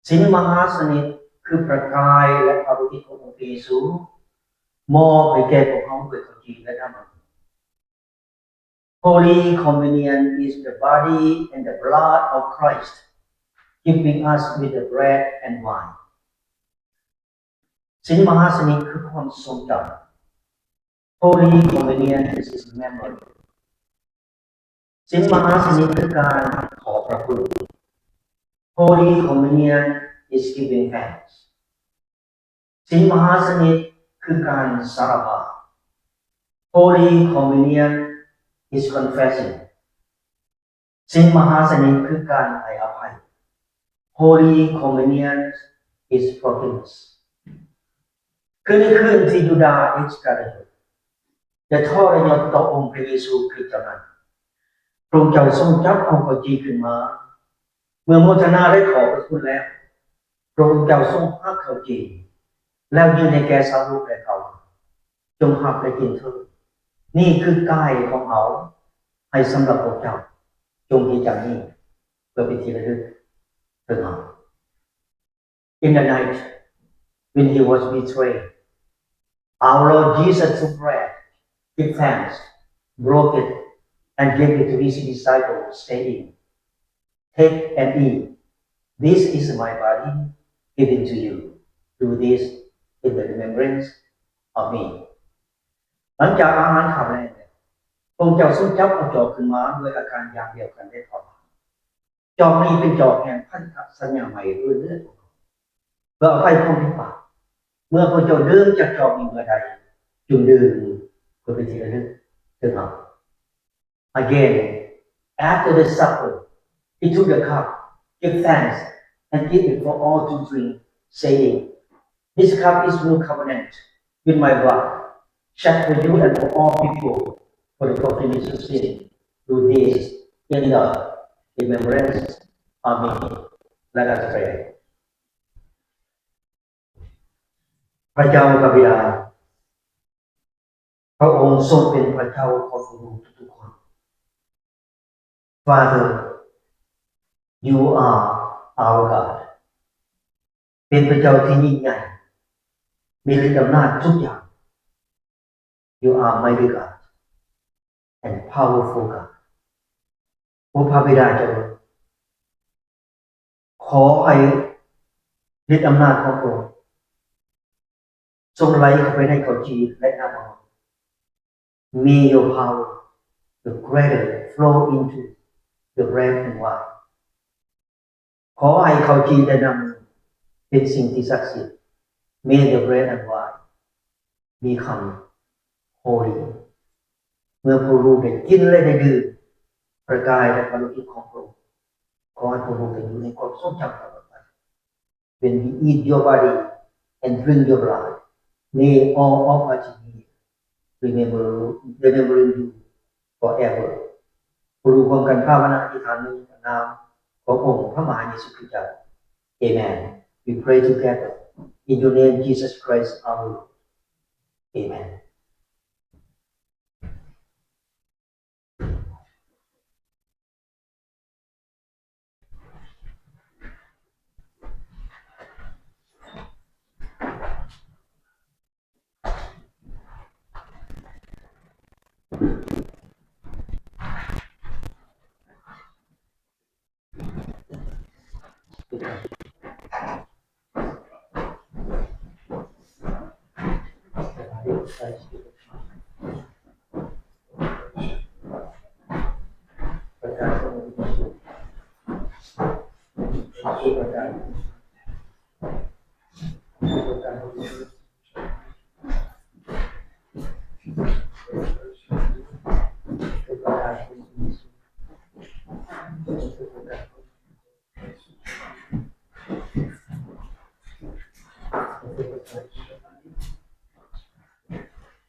สินมหาสนิทคือพระกายและพระอุทิศขององค์พระเยซูมอบให้แก่พวกเขาด้วยความจริงและธรรม Holy Communion is the body and the blood of Christ, giving us with the bread and wine. สินมหาสนิทคือความทรงจำ Holy Communion is his memory. สินมหาสนิทคือการขอพระคุณ Holy Communion is giving thanks ศีลมหาสนิทคือการสารภาพ Holy Communion is confessing ศีลมหาสนิทคือการให้อภัย Holy Communion is forgiveness คือในคืนที่ยูดาห์อิสการิโอตได้ทอดยศต่อองค์พระเยซูคริสต์เจ้านั้นพระองค์เจ้าทรงจับเอาข้าวจีขึ้นมาเมื่อโมทนาได้ขอบพระคุณแล้วพระองค์เจ้าทรงหักข้าวจีแล้วยืนในแก่สาวกและเขาจงหักและกินเถิดนี่คือกายของเขาให้สำหรับพวกเจ้าจงที่จากนี้เพื่อเป็นที่ระลึกถึงเขา In the night when he was betrayed our Lord Jesus took bread gave thanks broke it and gave it to his disciples saying take and eat this is my body given to you do this in the remembrance of me หลังจากอาหารขับแรงพระองค์เจ้าทรงจับเอาจอบขึ้นมาด้วยอาการอย่างเดียวกันได้ทอดจอบนี้เป็นจอบแห่งพันธสัญญาใหม่ด้วยเลือดเพื่ออภัยความผิดบาปเมื่อพระเจ้าดื่มจากจอบนี้เมื่อใดจงดื่มเพื่อเป็นที่ระลึกถึงเรา Again after the supper he took the cup gave thanks and gave it for all to drink saying This cup is new covenant with my blood, shed for you and for all people for the forgiveness of sin. Do this in the remembrance of me. Let us pray. พระเจ้าพระบิดาพระองค์ทรงเป็นพระเจ้าของทุกคน Father, you are our God. เป็นพระเจ้าที่ยิ่งใหญ่มีฤทธิ์อำนาจทุกอย่าง You are mighty God and powerful God โอ้พระบิดาเจ้าขอให้ฤทธิ์อำนาจของพระองค์ทรงไหลเข้าไปในข้าวจีและน้ำมัน May your power the greater flow into the bread and wine ขอให้ข้าวจีและน้ำมันเป็นสิ่งที่ศักดิ์สิทธิ์May the bread and wine become holy เมื่อผู้รู้ได้กินและได้ดื่มประกายและพระฤทธิ์ของพระองค์ขอให้ผู้รู้ได้อยู่ในความทรงจำตลอดไป When we eat your body and drink your blood may all of us here remembering you forever ผู้รู้ร่วมกันภาวนาอธิษฐานในนามขององค์พระมหาเยซูคริสต์เจ้า Amen We pray together.In your name, Jesus Christ, our Lord. Amen. This is the body of the Spirit.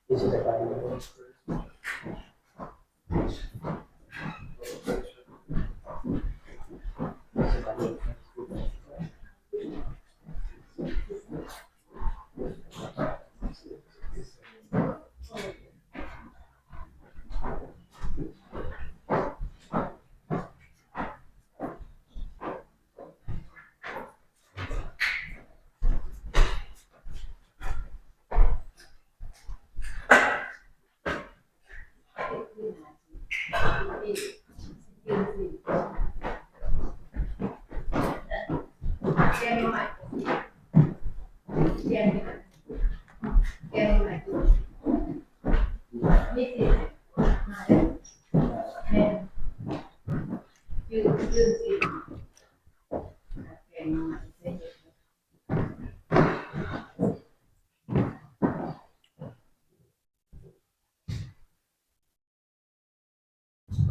This is the body of the Spirit.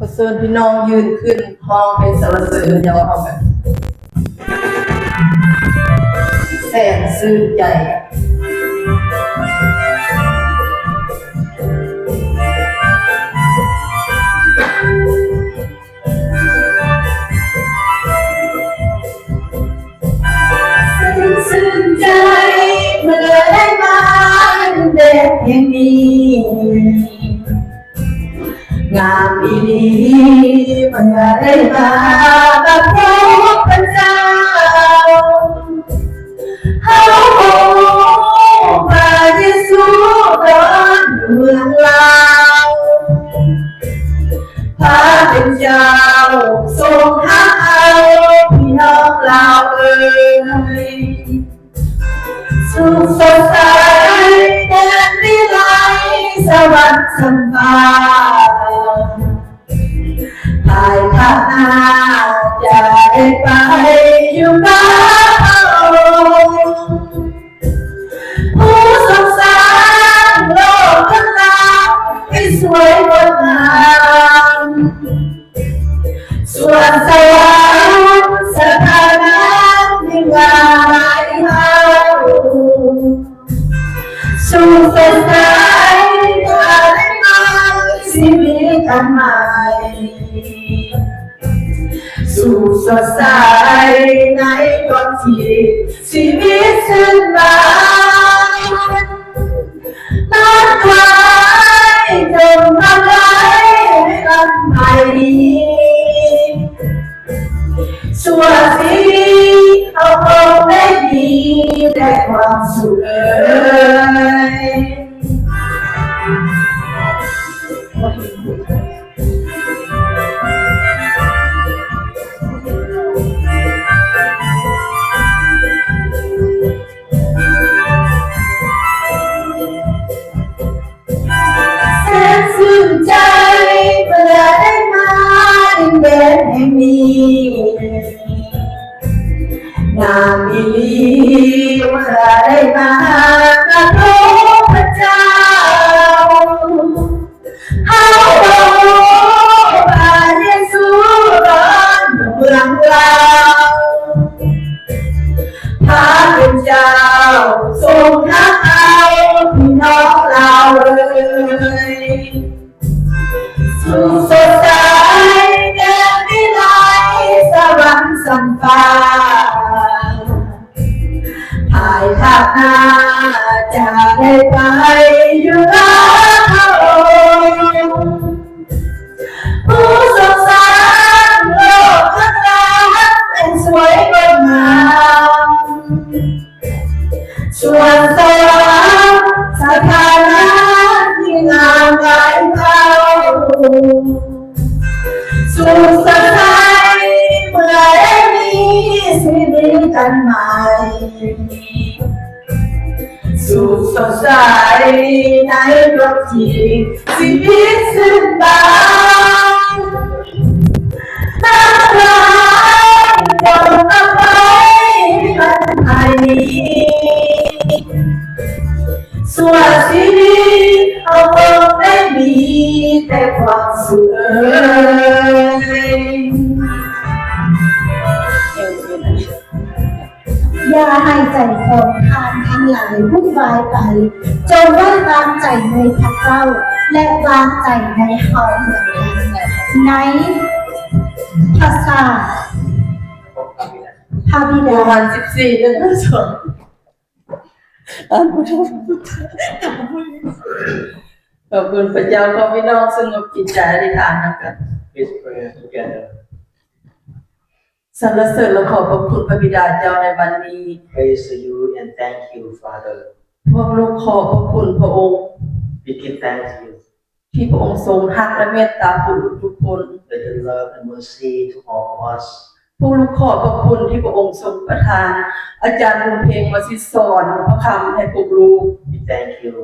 ขอเชิญพี่น้องยืนขึ้นห้องเป็นสรรเสริญยาวห้องแบบแสนซื่นใจ ซึ้งใจเมื่อได้มาเด็กแห่งนี้งามอีหลีเมื่อได้มาพบพระเจ้าเฮาพระเยซูเดินเมืองลาวพระเป็นเจ้าทรงหาเอาพี่น้องลาวเอ่ยสุขสดใสแดนวิไลสวรรค์สัมมาภายภาคหน้าจะได้ไปอยู่บ้านผู้ทรงสร้างโลกทั้งหลายให้สวยงดงามส่วนสวรรค์สถานะยิ่งใหญ่เฮาสู่สดใสจะได้มาชีวิตอันใหม่สู่สดใสในวันที่ชีวิตสิ้นลายน้ำใจจงทำลายให้รักใหม่ส่วนที่เอาคงได้ดีแต่ความสุขเอ่ยแสนซึ้งใจเมื่อได้มาดินแดนแห่งนี้งามอีหลีเมื่อได้มาพบพระเจ้าเฮาพระเยซูร้อนเมืองลาวพระเป็นเจ้าทรงรักเอาพี่น้องเราเลยสู่สดใสแดนวิไลสวรรค์สัมฟ้าภายภาคหน้าจะได้ไปอยู่กับเขาผู้ทรงสร้างโลกทั้งหลายให้สวยงดงามส่วนสวรรค์สถานะที่งามหลายเท่าสู่สดใสเมื่อได้มีชีวิตอันใหม่สู่สดใสในโลกที่ชีวิตสิ้นไปน้ำลายจงนำไปมันหายนี้ส่วนชีวิตเอาคงได้มีแต่ความสุขเอ่ยอย่าให้ใจของทานทั้งหลายวุ่นวายไปจงไว้วางใจในพระเจ้าและวางใจในเขาเหมือนกันในภาษาพระบิ ป ดา ระมาณ14เดือนสองผู้ชมขอบคุณพระเจ้าขอพี่น้องสงบจิตใจอธิษฐานนะครับ Please pray together. สรรเสริญและขอบพระคุณพระบิดาเจ้าในวันนี้ Praise you and thank you, Father. พวกลูกขอบพระคุณพระองค์ We give thanks to you ที่พระองค์ทรงรักและเมตตาผู้ลูกทุกคน that your love and mercy to all of us. พวกลูกขอบพระคุณที่พระองค์ทรงประทาน อาจารย์บุญเพลงมาสิสอนพระคำให้พวกลูก We thank you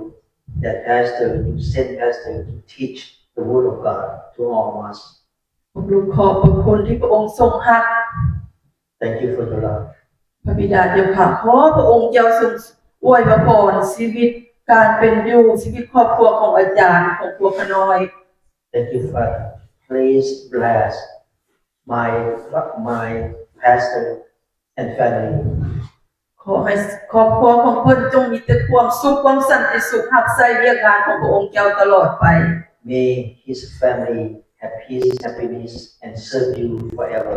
that Pastor, you sent Pastor to teach the word of God to all of us. พวกลูกขอบพระคุณที่พระองค์ทรงรัก Thank you for your love. พระบิดาเจ้าค่ะขอพระองค์เจ้าทรงอวยพรชีวิตการเป็นอยู่ชีวิตครอบครัวของอาจารย์ของพวกขน้อย Thank you, Father. please bless my pastor and family. ขอให้ครอบครัวของเพิ่นจงมีแต่ความสุขความสันติสุขรับใช้เวียกงานของพระองค์เจ้าตลอดไป May his family have peace, happiness, and serve you forever.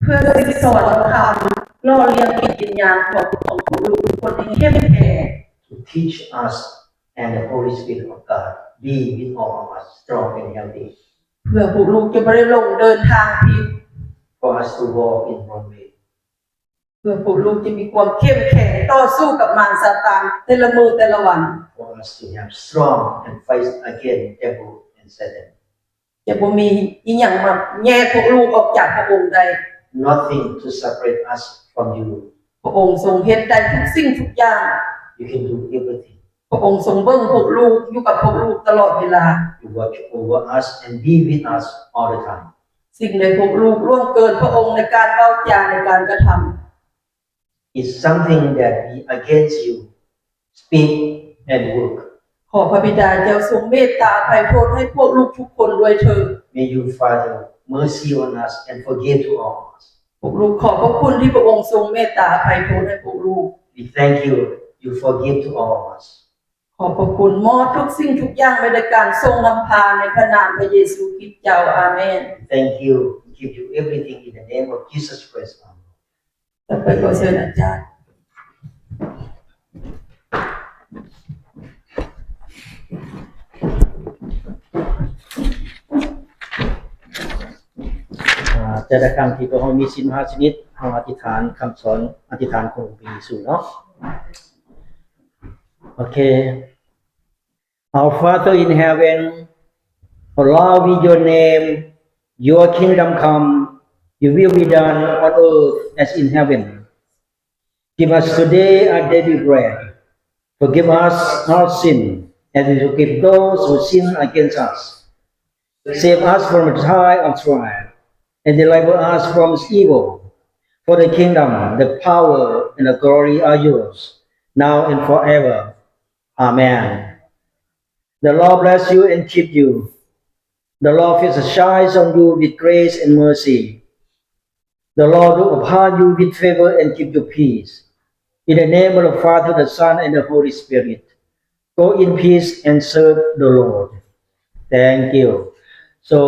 เพื่อสิสอนธรรมล่อเลี้ยงจิตวิญญาณของผู้ลูกทุกคนให้เข้มแข็ง To teach us and the Holy Spirit of God be with all of us, strong and healthy, เพื่อผู้ลูกจะไม่ได้ลงเดินทางผิด for us to walk in wrong way. เพื่อผู้ลูกจะมีความเข้มแข็งต่อสู้กับมารซาตานแต่ละมือแต่ละวัน For us to have strong and fight against devil and Satan. จะบ่มีอีหยังมาแยกพวกลูกออกจากพระองค์ใด Nothing to separate us from you. พระองค์ทรงเฮ็ดได้ทุกสิ่งทุกอย่าง You can do everything. พระองค์ทรงเบิ่งพวกลูกอยู่กับพวกลูกตลอดเวลา You watch over us and be with us all the time. สิ่งใดพวกลูกล่วงเกินพระองค์ในการเว้าจาในการกระทำ It's something that we against you speak and work. ขอพระบิดาเจ้าทรงเมตตาอภัยโทษให้พวกลูกทุกคนด้วยเถิด May you, Father, mercy on us and forgive to all of us. พวกลูกขอบพระคุณที่พระองค์ทรงเมตตาอภัยโทษให้พวกลูก We thank you. You forgive to all of us. ขอบพระคุณมอบทุกสิ่งทุกอย่างไว้ในการทรงนำพาในพระนามพระเยซูคริสต์เจ้าอาเมน Thank you. We give you everything in the name of Jesus Christ. Amen. ต่อไปขอเชิญอาจารย์ แต่ละครั้งที่พระองค์มีศีล5ชนิดเฮาอธิษฐานคำสอนอธิษฐานของพระเยซูเนาะ Okay. Our Father in heaven, hallowed be your name. Your kingdom come. Your will be done on earth as in heaven. Give us today our daily bread. Forgive us our sin, as we forgive those who sin against us. Save us from the time of trial, and deliver us from evil. For the kingdom, the power, and the glory are yours, now and forever. Amen. The Lord bless you and keep you. The Lord face shines on you with grace and mercy. The Lord look upon you with favor and give you peace. In the name of the Father, the Son, and the Holy Spirit. Go in peace and serve the Lord. Thank you.